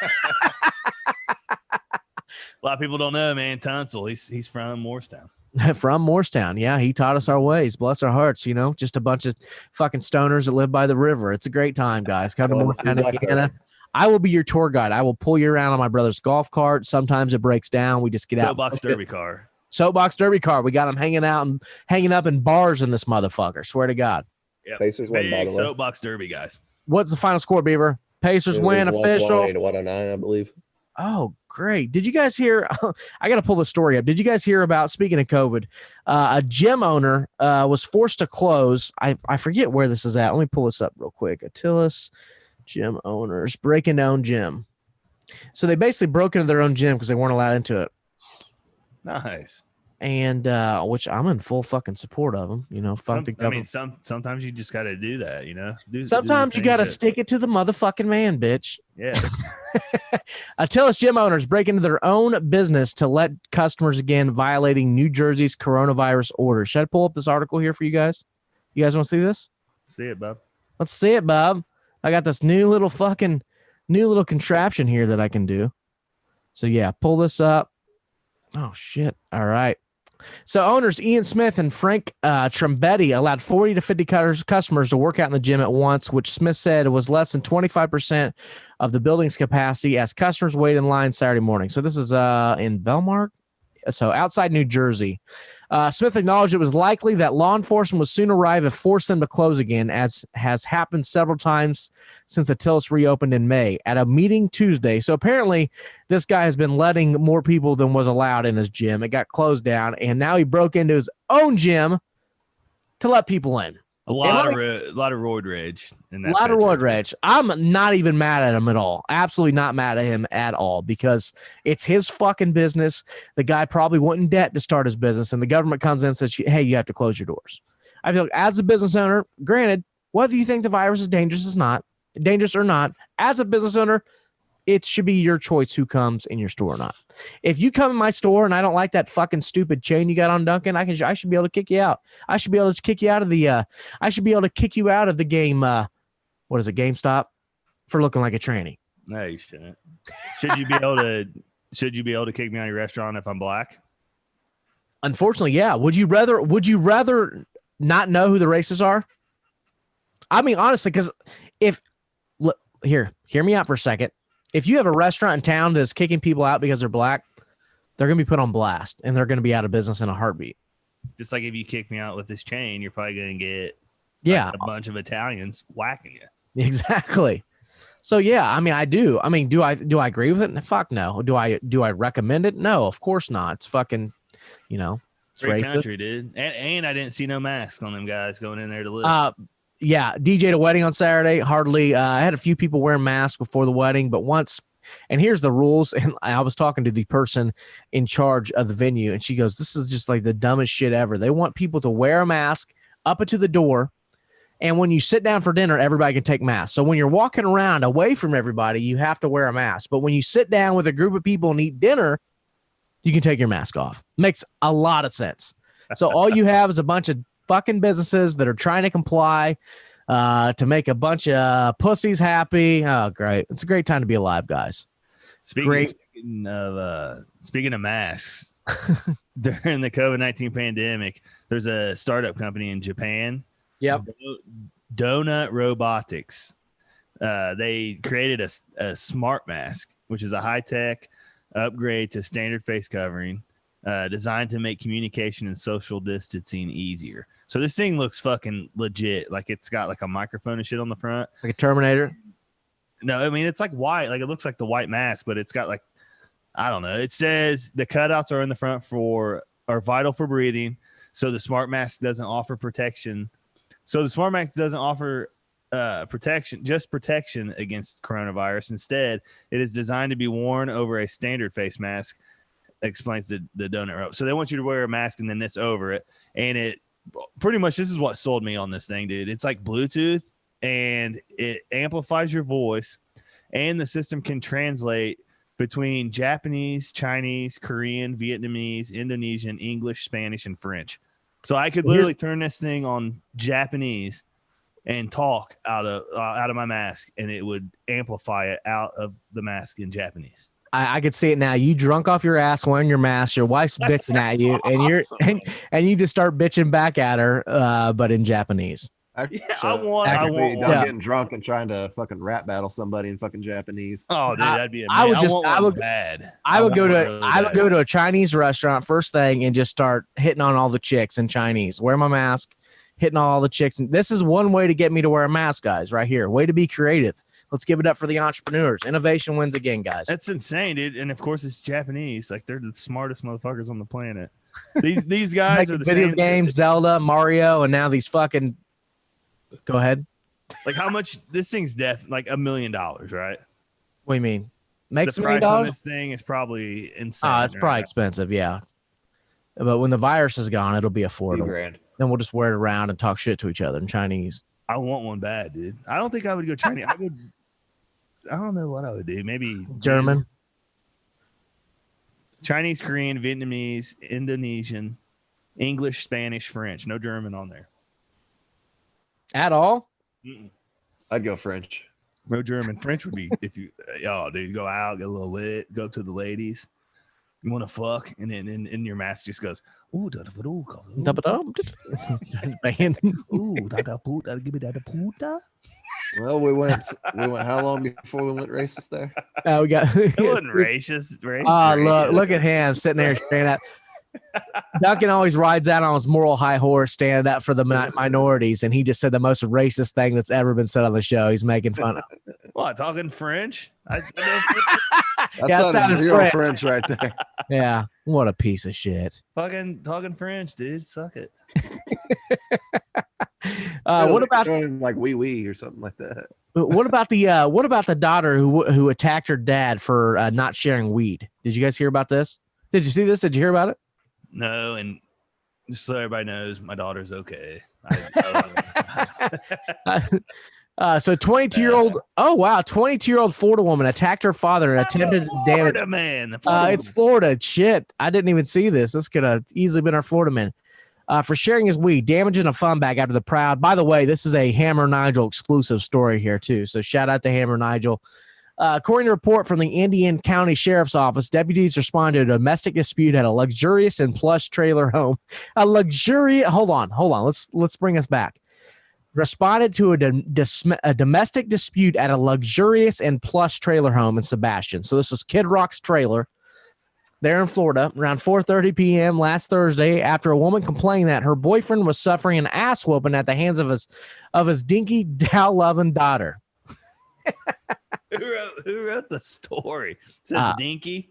lot of people don't know, man. Tunsil, he's from Morristown. From Morristown, yeah, he taught us our ways. Bless our hearts, just a bunch of fucking stoners that live by the river. It's a great time, guys. Come to Morristown, Indiana. I will be your tour guide. I will pull you around on my brother's golf cart. Sometimes it breaks down. We just get out. Soapbox derby car. Soapbox derby car. We got them hanging out and hanging up in bars in this motherfucker. Swear to God. Yeah. Pacers win, by the way. Soapbox derby, guys. What's the final score, Beaver? Pacers win official. 109, I believe. Oh, great. Did you guys hear? I got to pull the story up. Did you guys hear about, speaking of COVID, a gym owner was forced to close. I forget where this is at. Let me pull this up real quick. Attilas gym owners breaking down gym. So they basically broke into their own gym because they weren't allowed into it. Nice. And which I'm in full fucking support of them. Fuck the government. Sometimes you just got to do that. Sometimes you got to stick it to the motherfucking man, bitch. Yeah. Attilas gym owners break into their own business to let customers again, violating New Jersey's coronavirus order. Should I pull up this article here for you guys? You guys want to see this? See it, Bob. Let's see it, Bob. I got this new little contraption here that I can do. So yeah, pull this up. Oh shit. All right. So owners Ian Smith and Frank Trembetti allowed 40 to 50 customers to work out in the gym at once, which Smith said was less than 25% of the building's capacity as customers waited in line Saturday morning. So this is in Belmar, so outside New Jersey. Smith acknowledged it was likely that law enforcement would soon arrive and force them to close again, as has happened several times since Attilas reopened in May at a meeting Tuesday. So apparently this guy has been letting more people than was allowed in his gym. It got closed down, and now he broke into his own gym to let people in. A lot of roid rage. In that a lot of roid rage. I'm not even mad at him at all. Absolutely not mad at him at all because it's his fucking business. The guy probably went in debt to start his business, and the government comes in and says, hey, you have to close your doors. I feel like as a business owner, granted, whether you think the virus is dangerous or not, as a business owner, it should be your choice who comes in your store or not. If you come in my store and I don't like that fucking stupid chain you got on Duncan, I should be able to kick you out. I should be able to kick you out of the game. What is it? GameStop for looking like a tranny. No, you shouldn't. Should you be able to kick me out of your restaurant if I'm black? Unfortunately, yeah. Would you rather not know who the racists are? I mean, honestly, because hear me out for a second. If you have a restaurant in town that's kicking people out because they're black, they're going to be put on blast and they're going to be out of business in a heartbeat. Just like if you kick me out with this chain, you're probably going to get a bunch of Italians whacking you. Exactly. So yeah, I mean, I do. I mean, do I agree with it? Fuck no. Do I recommend it? No, of course not. It's fucking, it's great racist. country, dude. And I didn't see no masks on them guys going in there to list. Yeah, DJ'd a wedding on Saturday. Hardly, I had a few people wearing masks before the wedding, but once, and here's the rules. And I was talking to the person in charge of the venue, and she goes, "This is just like the dumbest shit ever. They want people to wear a mask up to the door, and when you sit down for dinner, everybody can take masks. So when you're walking around away from everybody, you have to wear a mask. But when you sit down with a group of people and eat dinner, you can take your mask off. Makes a lot of sense. So all you have is a bunch of fucking businesses that are trying to comply to make a bunch of pussies happy. Oh, great. It's a great time to be alive, guys. Speaking of masks, during the COVID-19 pandemic, there's a startup company in Japan. Yep. Donut Robotics. They created a smart mask, which is a high-tech upgrade to standard face covering. designed to make communication and social distancing easier. So this thing looks fucking legit. Like it's got like a microphone and shit on the front. Like a Terminator. No, I mean, it's like white. Like it looks like the white mask, but it's got like, I don't know. It says the cutouts are in the front are vital for breathing. So the smart mask doesn't offer protection. So the smart mask doesn't offer protection against coronavirus. Instead, it is designed to be worn over a standard face mask, explains the donut rope. So they want you to wear a mask and then this over it. And it pretty much, this is what sold me on this thing, dude. It's like Bluetooth and it amplifies your voice, and the system can translate between Japanese, Chinese, Korean, Vietnamese, Indonesian, English, Spanish, and French. So I could literally turn this thing on Japanese and talk out of my mask, and it would amplify it out of the mask in Japanese. I could see it now. You drunk off your ass wearing your mask. Your wife's bitching at you, awesome. and you just start bitching back at her, but in Japanese. Actually, I want getting drunk and trying to fucking rap battle somebody in fucking Japanese. Oh, dude, that'd be amazing. I would go to a Chinese restaurant first thing and just start hitting on all the chicks in Chinese. Wear my mask, hitting on all the chicks. And this is one way to get me to wear a mask, guys. Right here, way to be creative. Let's give it up for the entrepreneurs. Innovation wins again, guys. That's insane, dude. And of course, it's Japanese. Like they're the smartest motherfuckers on the planet. These guys are the video same games, Zelda, Mario, and now these fucking. Go ahead. Like how much this thing's like $1 million, right? What do you mean? Makes the $1 million? price on this thing is probably insane. It's probably expensive, yeah. But when the virus is gone, it'll be affordable. $2,000. Then we'll just wear it around and talk shit to each other in Chinese. I want one bad, dude. I don't think I would go Chinese. I don't know what I would do. Maybe German, Chinese, Korean, Vietnamese, Indonesian, English, Spanish, French. No German on there. At all? Mm-mm. I'd go French. No German. French would be if you, dude, go out, get a little lit, go up to the ladies. You want to fuck, and then in your mask just goes, ooh, da da da ooh, give me that puta. Well, we went how long before we went racist there? We got. It wasn't racist. Look at him sitting there standing up. Duncan always rides out on his moral high horse, standing up for the minorities, and he just said the most racist thing that's ever been said on the show. He's making fun of. What, talking French? That sounded real French right there. Yeah, what a piece of shit. Fucking talking French, dude. Suck it. What about like wee or something like that? What about the daughter who attacked her dad for not sharing weed? Did you guys hear about this? Did you see this? Did you hear about it? No, and just so everybody knows, my daughter's okay. So 22-year-old, 22-year-old Florida woman attacked her father and attempted to damage. Florida man. It's Florida. Shit, I didn't even see this. This could have easily been our Florida man. For sharing his weed, damaging a fun bag after the Proud. By the way, this is a Hammer Nigel exclusive story here too. So shout out to Hammer Nigel. According to a report from the Indian County Sheriff's Office, deputies responded to a domestic dispute at a luxurious and plush trailer home. Hold on. Let's bring us back. Responded to a domestic dispute at a luxurious and plush trailer home in Sebastian. So this was Kid Rock's trailer there in Florida around 4:30 p.m. last Thursday after a woman complained that her boyfriend was suffering an ass whooping at the hands of his dinky, Dow-loving daughter. Who wrote the story? Is it Dinky?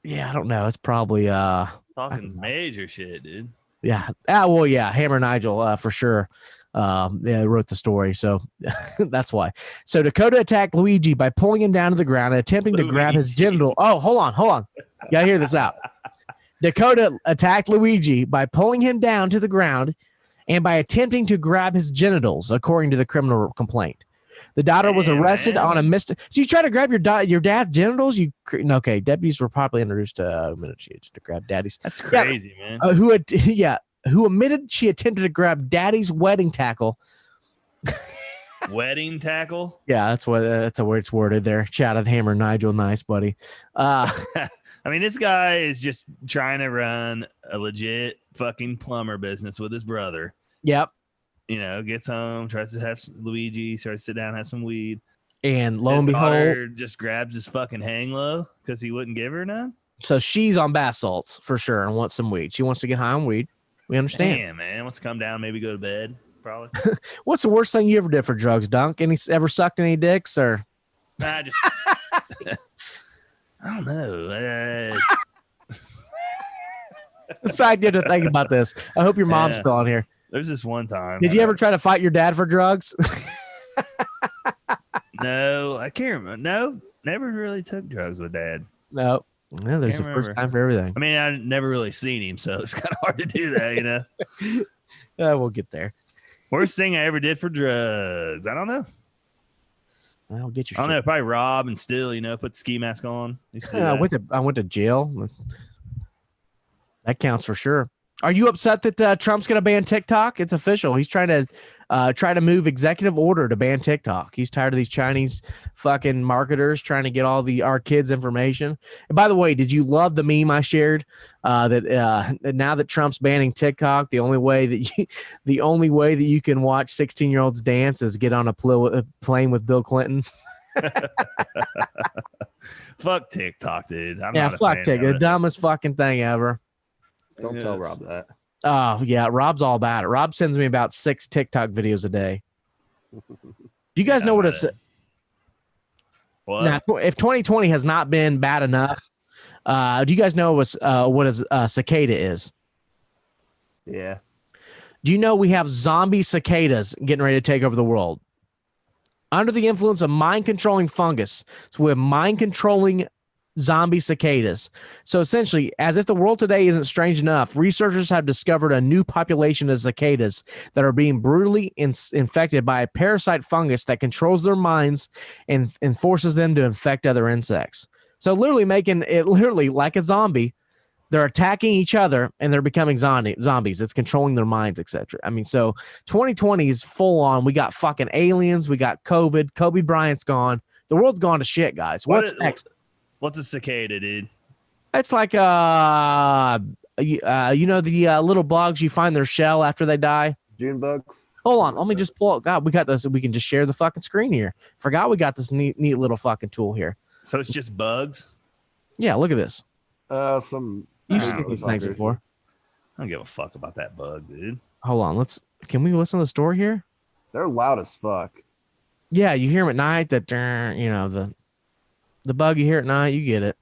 Yeah, I don't know. It's probably talking major shit, dude. Yeah. Yeah. Hammer Nigel for sure. Wrote the story, so that's why. So Dakota attacked Luigi by pulling him down to the ground and attempting to grab his genital. Oh, hold on. You gotta hear this out. Dakota attacked Luigi by pulling him down to the ground and by attempting to grab his genitals, according to the criminal complaint. The daughter was arrested on a mistake. So you try to grab your dad's genitals? Okay, deputies were probably introduced to grab daddy's. That's crazy, man. Who admitted she attempted to grab daddy's wedding tackle. Wedding tackle? Yeah, that's the way it's worded there. Shout out Hammer Nigel, nice buddy. I mean, this guy is just trying to run a legit fucking plumber business with his brother. Yep. Gets home, tries to have Luigi, starts to sit down, have some weed. And lo and behold, just grabs his fucking hang low because he wouldn't give her none. So she's on bath salts for sure and wants some weed. She wants to get high on weed. We understand. Damn, man. Wants to come down, maybe go to bed, probably. What's the worst thing you ever did for drugs, Dunk? Ever sucked any dicks or? Nah, just I don't know. In fact, you have to think about this. I hope your mom's still on here. There's this one time. Did you ever try to fight your dad for drugs? No, I can't remember. No, never really took drugs with dad. No. No, there's a first time for everything. I mean, I never really seen him, so it's kind of hard to do that, you know? We'll get there. Worst thing I ever did for drugs. I don't know. I'll get your I don't know. Probably rob and steal, you know, put the ski mask on. I went to jail. That counts for sure. Are you upset that Trump's going to ban TikTok? It's official. He's trying to move executive order to ban TikTok. He's tired of these Chinese fucking marketers trying to get all our kids' information. And by the way, did you love the meme I shared that now that Trump's banning TikTok, the only way that you can watch 16-year-olds dance is get on a plane with Bill Clinton? Fuck TikTok, dude. Fuck TikTok. The dumbest fucking thing ever. Don't tell Rob that. Oh, yeah. Rob's all about it. Rob sends me about 6 TikTok videos a day. Do you guys know what it's... What? Now, if 2020 has not been bad enough, do you guys know what a cicada is? Yeah. Do you know we have zombie cicadas getting ready to take over the world? Under the influence of mind-controlling fungus. So we have mind-controlling zombie cicadas. So essentially, as if the world today isn't strange enough, researchers have discovered a new population of cicadas that are being brutally infected by a parasite fungus that controls their minds and forces them to infect other insects. So literally making it like a zombie. They're attacking each other and they're becoming zombies. It's controlling their minds, etc. I mean, so 2020 is full on. We got fucking aliens. We got COVID. Kobe Bryant's gone. The world's gone to shit, guys. What's next? What's a cicada, dude? It's like you know the little bugs you find their shell after they die. June bugs. Hold on, let me just pull up. God, we got this. We can just share the fucking screen here. Forgot we got this neat little fucking tool here. So it's just bugs? Yeah, look at this. You've seen these things before. I don't give a fuck about that bug, dude. Hold on, can we listen to the story here? They're loud as fuck. Yeah, you hear them at night. That you know the bug you hear at night. You get it.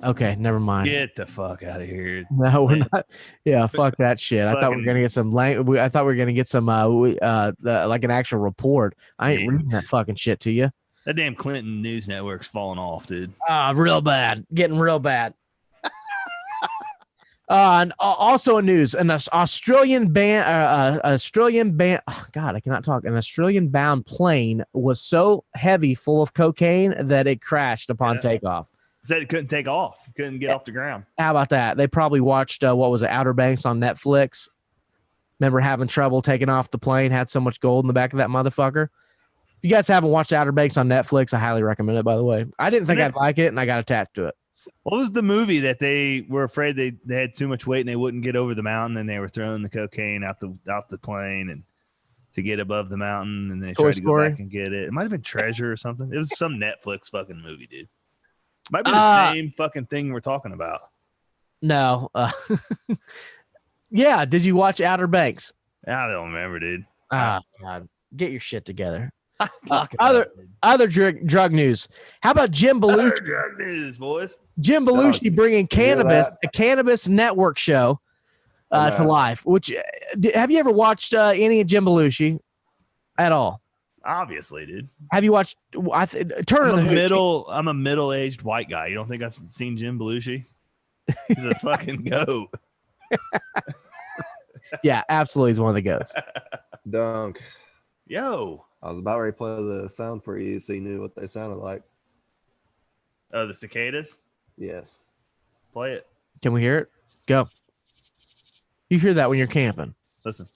Okay, never mind. Get the fuck out of here. No, we're not. Yeah, fuck that shit. I thought we were gonna get some I thought we were gonna get some like an actual report. I ain't reading that fucking shit to you. That damn Clinton news network's falling off, dude. Real bad. Getting real bad. And also in news, an Australian ban. Oh God, I cannot talk. An Australian-bound plane was so heavy, full of cocaine, that it crashed upon takeoff. Said it couldn't take off. Couldn't get off the ground. How about that? They probably watched what was it, Outer Banks on Netflix. Remember having trouble taking off the plane? Had so much gold in the back of that motherfucker. If you guys haven't watched Outer Banks on Netflix, I highly recommend it. By the way, I didn't think I'd like it, and I got attached to it. What was the movie that they were afraid they had too much weight and they wouldn't get over the mountain, and they were throwing the cocaine out the plane and to get above the mountain, and they tried to go back and get it? It might have been Treasure or something. It was some Netflix fucking movie, dude. Might be the same fucking thing we're talking about. No. Yeah. Did you watch Outer Banks? I don't remember, dude. God. Get your shit together. Other drug news. How about Jim Belushi? Drug news, boys. Jim Belushi bringing a cannabis network show to life. Which have you ever watched any of Jim Belushi at all? Obviously, dude. Have you watched? I'm a middle-aged white guy. You don't think I've seen Jim Belushi? He's a fucking goat. Yeah, absolutely. He's one of the goats. Dunk. Yo. I was about ready to play the sound for you so you knew what they sounded like. Oh, the cicadas? Yes. Play it. Can we hear it? Go. You hear that when you're camping. Listen.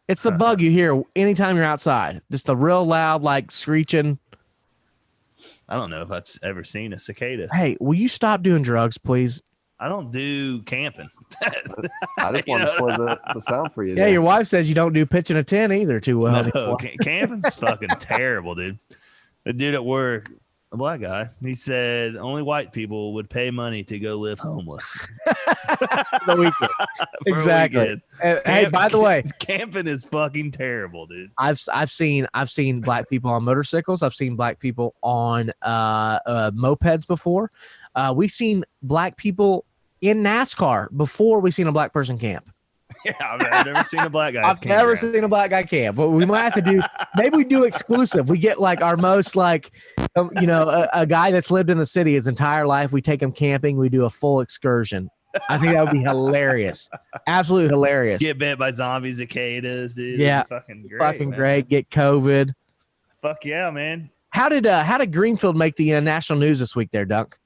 It's the bug you hear anytime you're outside. Just the real loud, like screeching. I don't know if I've ever seen a cicada. Hey, will you stop doing drugs, please? I don't do camping. I just want to play the sound for you. Yeah, there. your wife says you don't do pitching a 10 either too well. No, camping's fucking terrible, dude. The dude at work, a black guy, he said only white people would pay money to go live homeless. The weekend. Exactly. Hey, by the way, camping is fucking terrible, dude. I've seen black people on motorcycles. I've seen black people on mopeds before. We've seen black people in NASCAR before we've seen a black person camp. Yeah, I've never seen a black guy. I've never seen a black guy camp, but we might have to do. Maybe we do exclusive. We get like our most like, a guy that's lived in the city his entire life. We take him camping. We do a full excursion. I think that would be hilarious. Absolutely hilarious. Get bit by zombie cicadas, dude. Yeah, fucking great. Fucking great. Get COVID. Fuck yeah, man. How did Greenfield make the national news this week there, Dunk?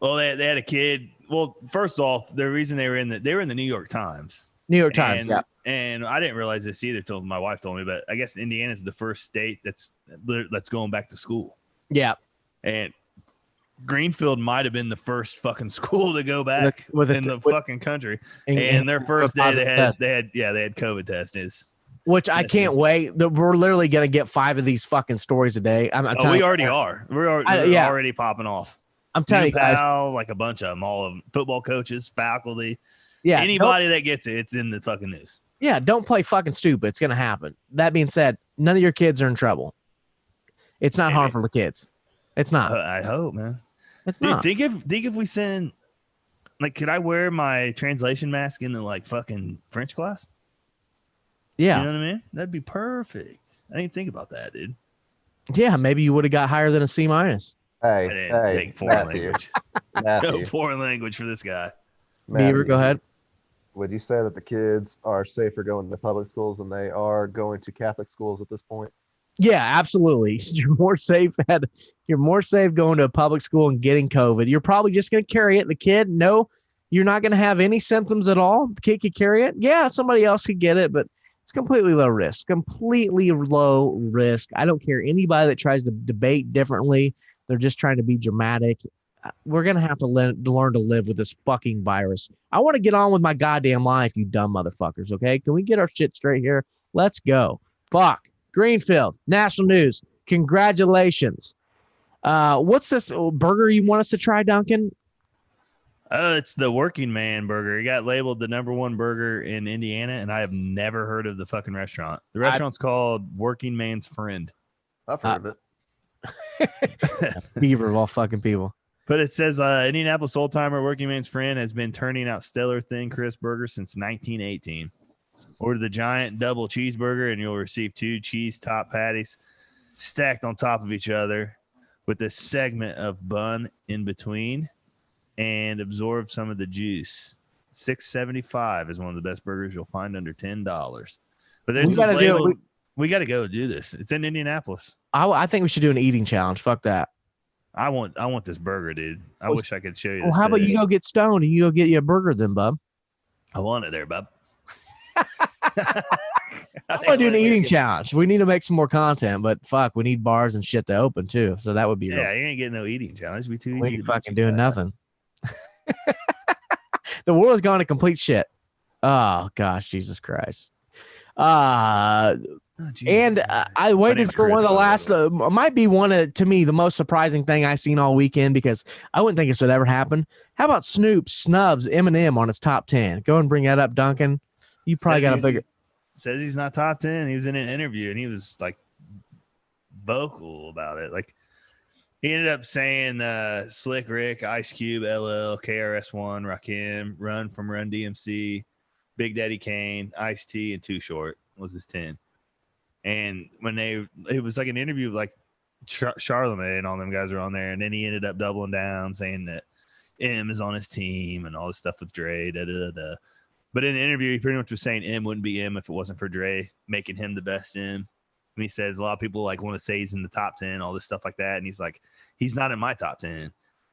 Well, they had a kid. Well, first off, the reason they were in the New York Times. New York Times, yeah. And I didn't realize this either till my wife told me, but I guess Indiana is the first state that's going back to school. Yeah. And Greenfield might have been the first fucking school to go back in the fucking country. And their first day they had COVID tests. Which I can't wait. We're literally gonna get 5 of these fucking stories a day. We already are. We're already popping off. I'm telling you guys, like a bunch of them, all of them, football coaches, faculty, anybody that gets it, it's in the fucking news. Yeah, don't play fucking stupid. It's gonna happen. That being said, none of your kids are in trouble. It's not harmful to kids. It's not. I hope, man. It's not. Think if we send, like, could I wear my translation mask in the like fucking French class? Yeah, you know what I mean. That'd be perfect. I didn't think about that, dude. Yeah, maybe you would have got higher than a C-. Hey, take foreign Matthew. language. No foreign language for this guy. Beaver, go ahead. Would you say that the kids are safer going to public schools than they are going to Catholic schools at this point? Yeah, absolutely. You're more safe going to a public school and getting COVID. You're probably just going to carry it. The kid, no, you're not going to have any symptoms at all. The kid could carry it. Yeah, somebody else could get it, but it's completely low risk. Completely low risk. I don't care anybody that tries to debate differently. They're just trying to be dramatic. We're going to have to learn to live with this fucking virus. I want to get on with my goddamn life, you dumb motherfuckers, okay? Can we get our shit straight here? Let's go. Fuck. Greenfield, national news. Congratulations. What's this burger you want us to try, Duncan? It's the Working Man burger. It got labeled the #1 burger in Indiana, and I have never heard of the fucking restaurant. The restaurant's called Working Man's Friend. I've heard of it. Beaver of all fucking people. But it says Indianapolis old timer Working Man's Friend has been turning out stellar thin crisp burgers since 1918. Order the giant double cheeseburger and you'll receive 2 cheese top patties stacked on top of each other with a segment of bun in between and absorb some of the juice. $6.75 is one of the best burgers you'll find under $10. But there's this label. We got to go do this. It's in Indianapolis. I think we should do an eating challenge. Fuck that. I want this burger, dude. I wish I could show you. Well, how about you go get stoned and you go get you a burger then, bub? I want it there, bub. I want to do an eating challenge. We need to make some more content, but fuck, we need bars and shit to open too. So that would be you ain't getting no eating challenge. It'd be too easy. We ain't fucking doing nothing. The world has gone to complete shit. Oh gosh, Jesus Christ. I waited for one of the last. Might be to me the most surprising thing I seen all weekend because I wouldn't think this would ever happen. How about Snoop snubs Eminem on his top 10? Go and bring that up, Duncan. You probably got to figure. Says he's not top 10. He was in an interview and he was like vocal about it. Like he ended up saying Slick Rick, Ice Cube, LL, KRS-One, Rakim, Run from Run DMC, Big Daddy Kane, Ice-T, and Too Short was his 10. And when it was like an interview, like Charlamagne and all them guys were on there, and then he ended up doubling down, saying that M is on his team and all this stuff with Dre. But in the interview, he pretty much was saying M wouldn't be M if it wasn't for Dre making him the best M. And he says a lot of people like want to say he's in the top 10, all this stuff like that, and he's like, he's not in my top 10.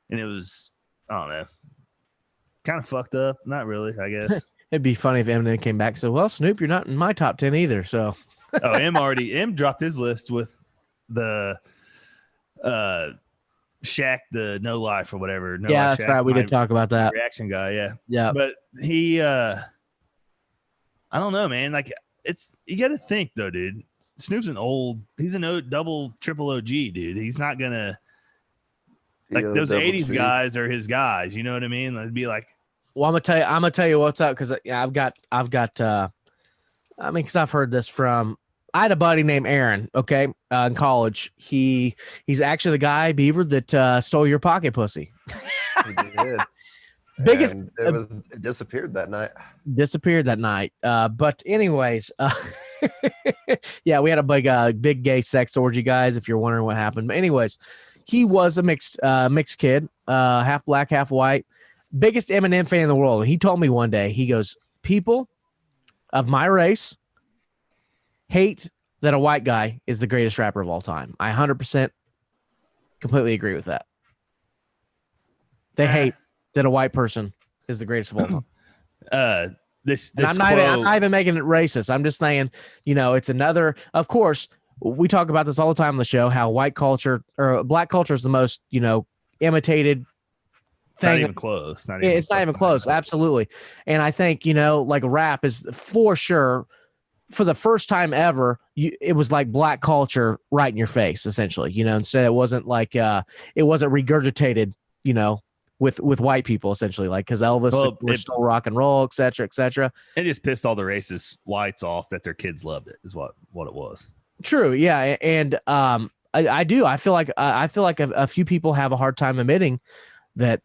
And it was, I don't know, kind of fucked up. Not really, I guess. It'd be funny if Eminem came back and said, well, Snoop, you're not in my top 10 either. So, M dropped his list with the Shaq the No Life or whatever. No Yeah, Life that's Shaq, right. We my did talk about that. reaction guy. Yeah. Yeah. But he, I don't know, man. Like you got to think though, dude. Snoop's he's a double triple OG, dude. He's not gonna like those '80s guys are his guys. You know what I mean? It'd be like, well, I'm gonna tell you what's up because I've got. I mean, because I've heard this from. I had a buddy named Aaron. Okay, in college, he's actually the guy Beaver that stole your pocket pussy. He did. Biggest. And it disappeared that night. But anyways, yeah, we had a big gay sex orgy, guys. If you're wondering what happened, but anyways, he was a mixed kid, half black, half white. Biggest Eminem fan in the world. And he told me one day, he goes, people of my race hate that a white guy is the greatest rapper of all time. I 100% completely agree with that. They hate that a white person is the greatest of all time. I'm not even making it racist. I'm just saying, it's another, of course, we talk about this all the time on the show, how white culture or black culture is the most, imitated thing. Not even close. It's not even close. Absolutely. And I think, like rap is for sure, for the first time ever, it was like black culture right in your face, essentially, instead it wasn't like, it wasn't regurgitated, with white people, essentially, like, because Elvis was still rock and roll, et cetera, et cetera. It just pissed all the racist whites off that their kids loved it, is what it was. True. Yeah. And I do. I feel like a few people have a hard time admitting that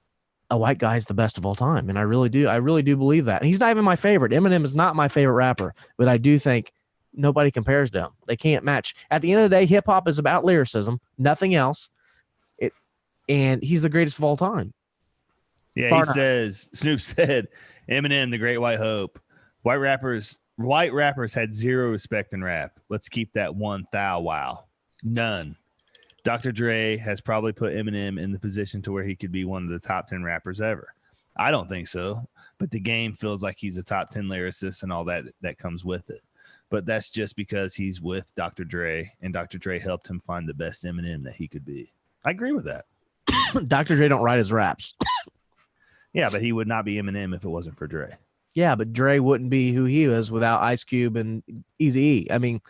a white guy is the best of all time. And I really do. I really do believe that. And he's not even my favorite. Eminem is not my favorite rapper, but I do think nobody compares to him. They can't match. At the end of the day, hip hop is about lyricism, nothing else. And he's the greatest of all time. Yeah, Snoop said, Eminem, the great white hope. White rappers had zero respect in rap. Let's keep that one thou wow. None. Dr. Dre has probably put Eminem in the position to where he could be one of the top 10 rappers ever. I don't think so, but the game feels like he's a top 10 lyricist and all that comes with it. But that's just because he's with Dr. Dre, and Dr. Dre helped him find the best Eminem that he could be. I agree with that. Dr. Dre don't write his raps. Yeah, but he would not be Eminem if it wasn't for Dre. Yeah, but Dre wouldn't be who he is without Ice Cube and Eazy-E. I mean,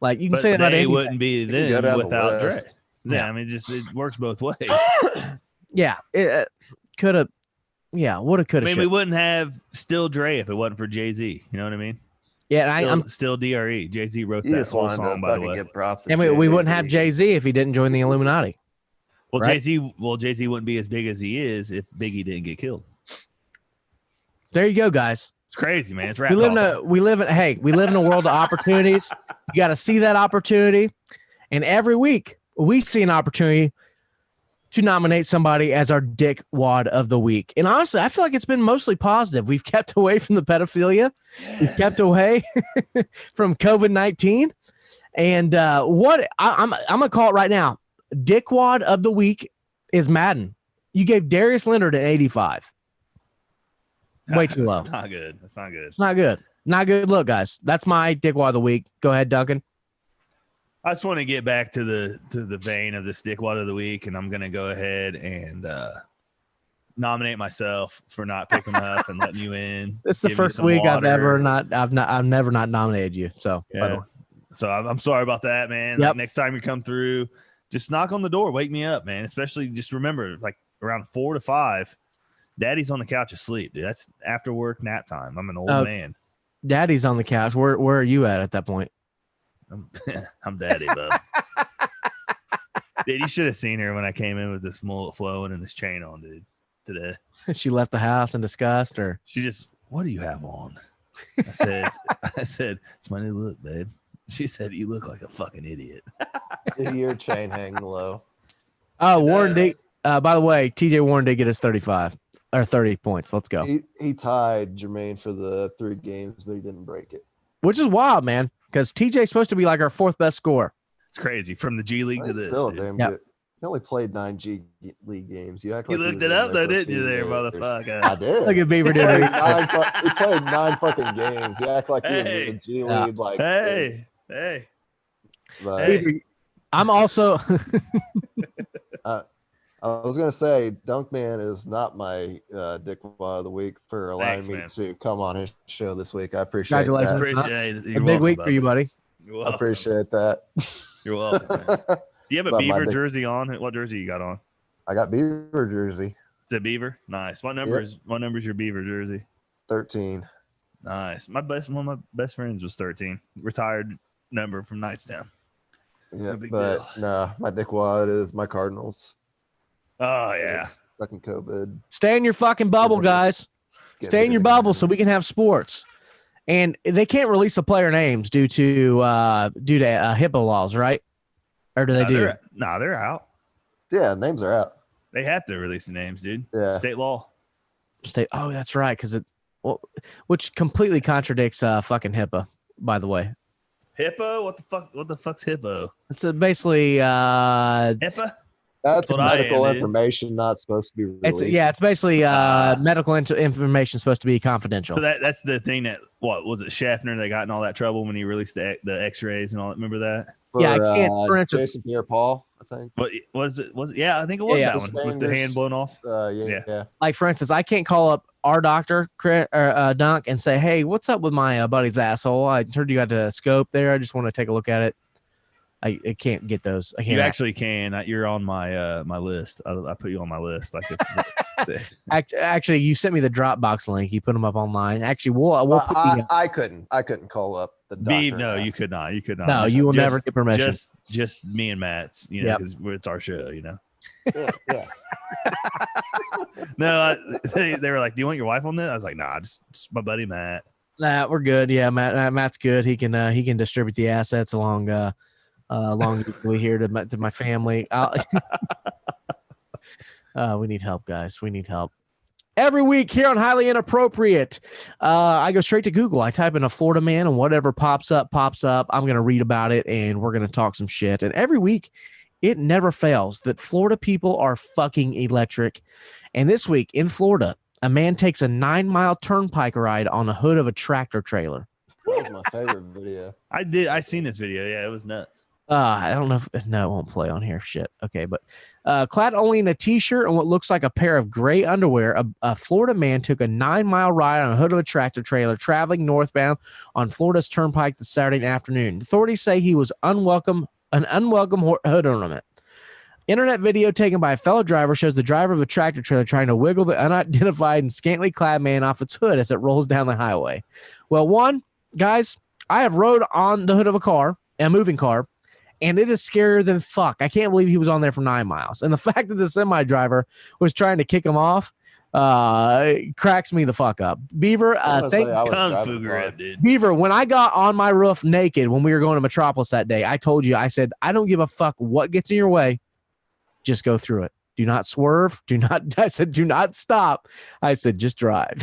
like you can say that about anything. He wouldn't be then without Dre. Yeah, I mean, it works both ways. Yeah, it could have. Yeah, would have, could have. I mean, we wouldn't have Still Dre if it wasn't for Jay-Z. You know what I mean? Yeah, and I'm still DRE. Jay-Z wrote that whole song, by the way. And we wouldn't have Jay-Z if he didn't join the Illuminati. Well, right? Jay-Z wouldn't be as big as he is if Biggie didn't get killed. There you go, guys. It's crazy, man. It's rap. We live in a world of opportunities. You got to see that opportunity, and every week we see an opportunity to nominate somebody as our dick wad of the week. And honestly, I feel like it's been mostly positive. We've kept away from the pedophilia. Yes. We've kept away from COVID-19. And I'm gonna call it right now. Dickwad of the week is Madden. You gave Darius Leonard an 85. Way too low. That's not good. That's not good. It's not good. Not good. Look, guys, that's my Dickwad of the week. Go ahead, Duncan. I just want to get back to the vein of this Dickwad of the week, and I'm gonna go ahead and nominate myself for not picking up and letting you in. This is the first week I've never not nominated you. So yeah. So I'm sorry about that, man. Yep. Like, next time you come through, just knock on the door, wake me up, man. Especially just remember, like around 4 to 5, Daddy's on the couch asleep, dude. That's after work nap time. I'm an old man. Daddy's on the couch. Where are you at that point? I'm daddy, bub. Dude, you should have seen her when I came in with this mullet flowing and this chain on, dude. Today, she left the house in disgust, or she just, what do you have on? I said, it's my new look, babe. She said, you look like a fucking idiot. Your chain hanging low. Oh, Warren did. By the way, TJ Warren did get his 35 or 30 points. Let's go. He tied Jermaine for the 3 games, but he didn't break it. Which is wild, man, because TJ's supposed to be like our 4th best scorer. It's crazy from the G League to this. Still damn good. He only played 9 G League games. You looked it up, though, didn't you, there, motherfucker? I did. Look at Beaver did. He played 9 fucking games. You act like he was in the G League. Like, hey. But, I'm also. I was gonna say, Dunkman is not my dickwad of the week for allowing Thanks, me man. to come on his show this week. I appreciate Congratulations. that. Appreciate it. A You're big welcome, week for you, Bubba. buddy. You're I welcome. appreciate that. You're welcome, man. Do you have a But my Beaver dick- jersey on? What jersey you got on? I got Beaver jersey, Is it Beaver? Nice. What number Yep. is your Beaver jersey? 13. Nice. One of my best friends was 13. Retired number from Knightstown. Yeah, big but deal. no, my dickwad is my Cardinals. Oh yeah. Fucking COVID. Stay in your fucking bubble, guys. Stay in your bubble so we can have sports. And they can't release the player names due to HIPAA laws, right? Or do they do? They're out. Yeah, names are out. They have to release the names, dude. Yeah. State law. Oh, that's right. Which completely contradicts fucking HIPAA, by the way. Hippo? What the fuck? What the fuck's hippo? It's basically HIPAA? That's what I medical am, dude. information not supposed to be released. it's basically medical information supposed to be confidential. So that's the thing that what was it Schaffner that got in all that trouble when he released the X-rays and all that. Remember that? Yeah, I can't. For instance, Jason Pierre-Paul, I think. What was it? Was it? Yeah, I think it was Yeah. that one with the hand blown off. Yeah. like for instance, I can't call up our doctor, Dunk, and say, "Hey, what's up with my buddy's asshole? I heard you got a scope there. I just want to take a look at it." I can't get those. I can't. You actually can. You're on my my list. I put you on my list. Like Actually, you sent me the Dropbox link. You put them up online. Actually, we'll put I couldn't call up the doctor. Beeb, no, you could not. You could not. No, you will never get permission. Just me and Matt's, because it's our show, Yeah. No, they were like, "Do you want your wife on this?" I was like, "Nah, just my buddy Matt." Nah, we're good. Yeah, Matt's good. He can distribute the assets along equally here to my family. We need help, guys. We need help. Every week here on Highly Inappropriate, I go straight to Google. I type in a Florida man, and whatever pops up. I'm going to read about it, and we're going to talk some shit. And every week, it never fails that Florida people are fucking electric. And this week in Florida, a man takes a 9-mile turnpike ride on the hood of a tractor trailer. That was my favorite video. I seen this video. Yeah, it was nuts. I don't know if no, it won't play on here. Shit. Okay, but clad only in a t-shirt and what looks like a pair of gray underwear, a Florida man took a 9-mile ride on the hood of a tractor trailer traveling northbound on Florida's turnpike this Saturday afternoon. Authorities say he was an unwelcome hood ornament. Internet video taken by a fellow driver shows the driver of a tractor trailer trying to wiggle the unidentified and scantily clad man off its hood as it rolls down the highway. Well, guys, I have rode on the hood of a moving car, and it is scarier than fuck. I can't believe he was on there for 9 miles. And the fact that the semi driver was trying to kick him off cracks me the fuck up. Beaver, Kung Fu grab, dude. Beaver, when I got on my roof naked when we were going to Metropolis that day, I told you, I said, I don't give a fuck what gets in your way. Just go through it. Do not swerve. I said, do not stop. I said, just drive.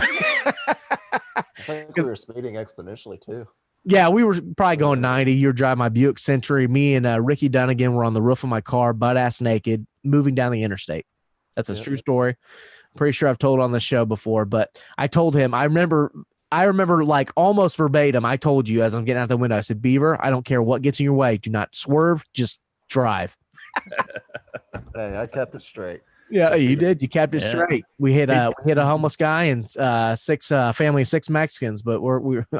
I think we were speeding exponentially too. Yeah, we were probably going 90. You were driving my Buick Century. Me and Ricky Dunnigan were on the roof of my car, butt ass naked, moving down the interstate. That's a true story. Pretty sure I've told on this show before, but I told him, I remember like almost verbatim. I told you as I'm getting out the window, I said, Beaver, I don't care what gets in your way. Do not swerve. Just drive. Hey, I kept it straight. Yeah, you did. You kept it straight. We hit a homeless guy and family of 6 Mexicans, but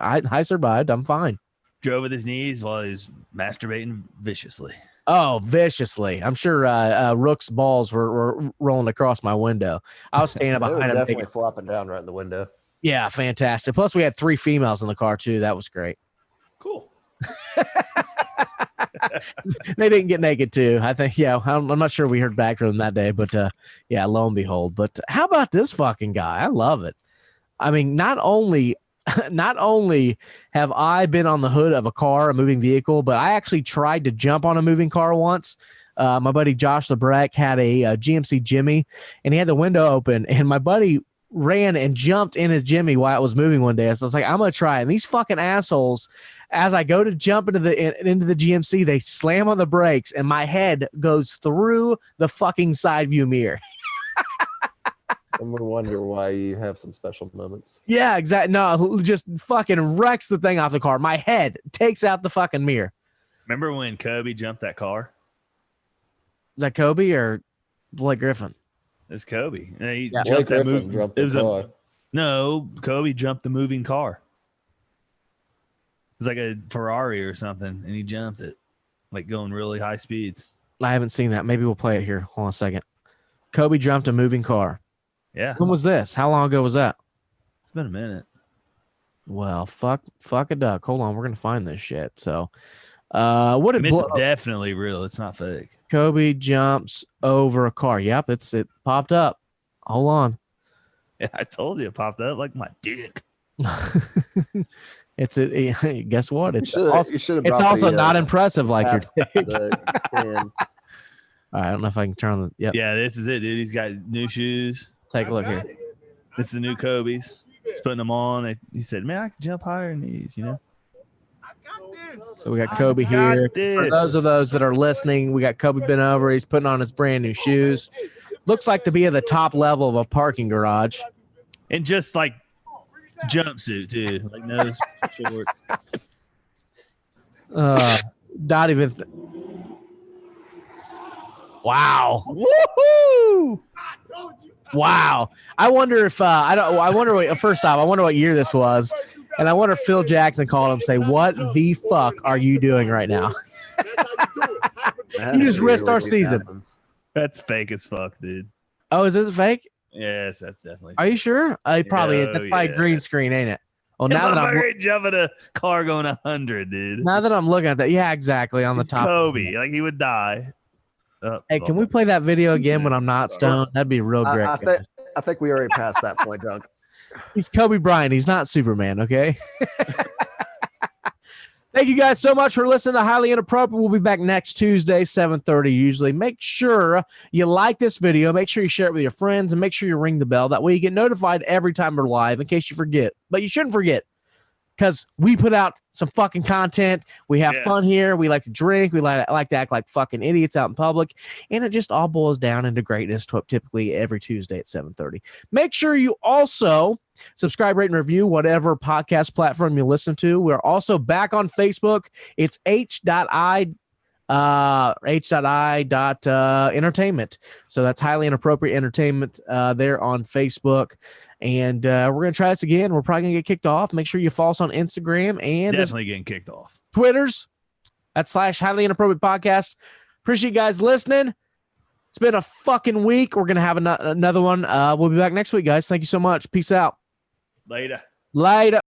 I survived. I'm fine. Drove with his knees while he's masturbating viciously. Oh, viciously! I'm sure Rook's balls were rolling across my window. I was standing behind him, definitely flopping down right in the window. Yeah, fantastic. Plus, we had 3 females in the car too. That was great. Cool. They didn't get naked too. I think, I'm not sure we heard back from them that day, but lo and behold. But how about this fucking guy? I love it. I mean, not only have I been on the hood of a car, a moving vehicle, but I actually tried to jump on a moving car once. My buddy Josh LeBrec had a GMC Jimmy, and he had the window open, and my buddy ran and jumped in his Jimmy while it was moving one day. So I was like, I'm gonna try. And these fucking assholes, as I go to jump into the GMC, they slam on the brakes, and my head goes through the fucking side view mirror. I'm gonna wonder why you have some special moments. Yeah, exactly. No, just fucking wrecks the thing off the car. My head takes out the fucking mirror. Remember when Kobe jumped that car? Is that Kobe or Blake Griffin. It's Kobe. And he Yeah. jumped that Griffin move. jumped It the was car. no, Kobe jumped the moving car. It was like a Ferrari or something, and he jumped it, like going really high speeds. I haven't seen that. Maybe we'll play it here. Hold on a second. Kobe jumped a moving car. Yeah. When was this? How long ago was that? It's been a minute. Well, fuck a duck. Hold on. We're going to find this shit. So, what I did mean, it's definitely real. It's not fake. Kobe jumps over a car? Yep. It popped up. Hold on. Yeah, I told you it popped up like my dick. Guess what? It's You also, should have it's brought also the, not impressive like your dick. the can. All right, I don't know if I can turn on the. Yep. Yeah, this is it, dude. He's got new shoes. Take a look here. It's the new Kobe's. He's putting them on. He said, "Man, I can jump higher than these," you know. So we got Kobe got here. this. For those that are listening, we got Kobe bent over. He's putting on his brand new shoes. Looks like to be at the top level of a parking garage. And just like jumpsuit too, like no shorts. Not even. Wow. Woohoo! Wow. I wonder if first off, I wonder what year this was. And I wonder if Phil Jackson called him and say, "What the fuck are you doing right now?" You just risked our season. That's fake as fuck, dude. Oh, is this fake? Yes, that's definitely. Are you sure? Probably is. Oh, That's probably yeah. green screen, ain't it? Well, now that I'm jumping a car going 100, dude. now that I'm looking at that, yeah, exactly on the He's top. Kobe, like he would die. Hey, can we play that video again when I'm not stoned? That'd be real great. I think we already passed that point, Dunk. He's Kobe Bryant. He's not Superman, okay? Thank you guys so much for listening to Highly Inappropriate. We'll be back next Tuesday, 7:30 usually. Make sure you like this video. Make sure you share it with your friends, and make sure you ring the bell. That way you get notified every time we're live in case you forget. But you shouldn't forget because we put out some fucking content. We have fun here. We like to drink. We like to act like fucking idiots out in public. And it just all boils down into greatness typically every Tuesday at 7:30. Make sure you also subscribe, rate, and review whatever podcast platform you listen to. We're also back on Facebook. It's h.i.entertainment. So that's Highly Inappropriate Entertainment there on Facebook. And we're going to try this again. We're probably going to get kicked off. Make sure you follow us on Instagram and definitely getting kicked off. Twitters at /Highly Inappropriate Podcast. Appreciate you guys listening. It's been a fucking week. We're going to have another one. We'll be back next week, guys. Thank you so much. Peace out. Later.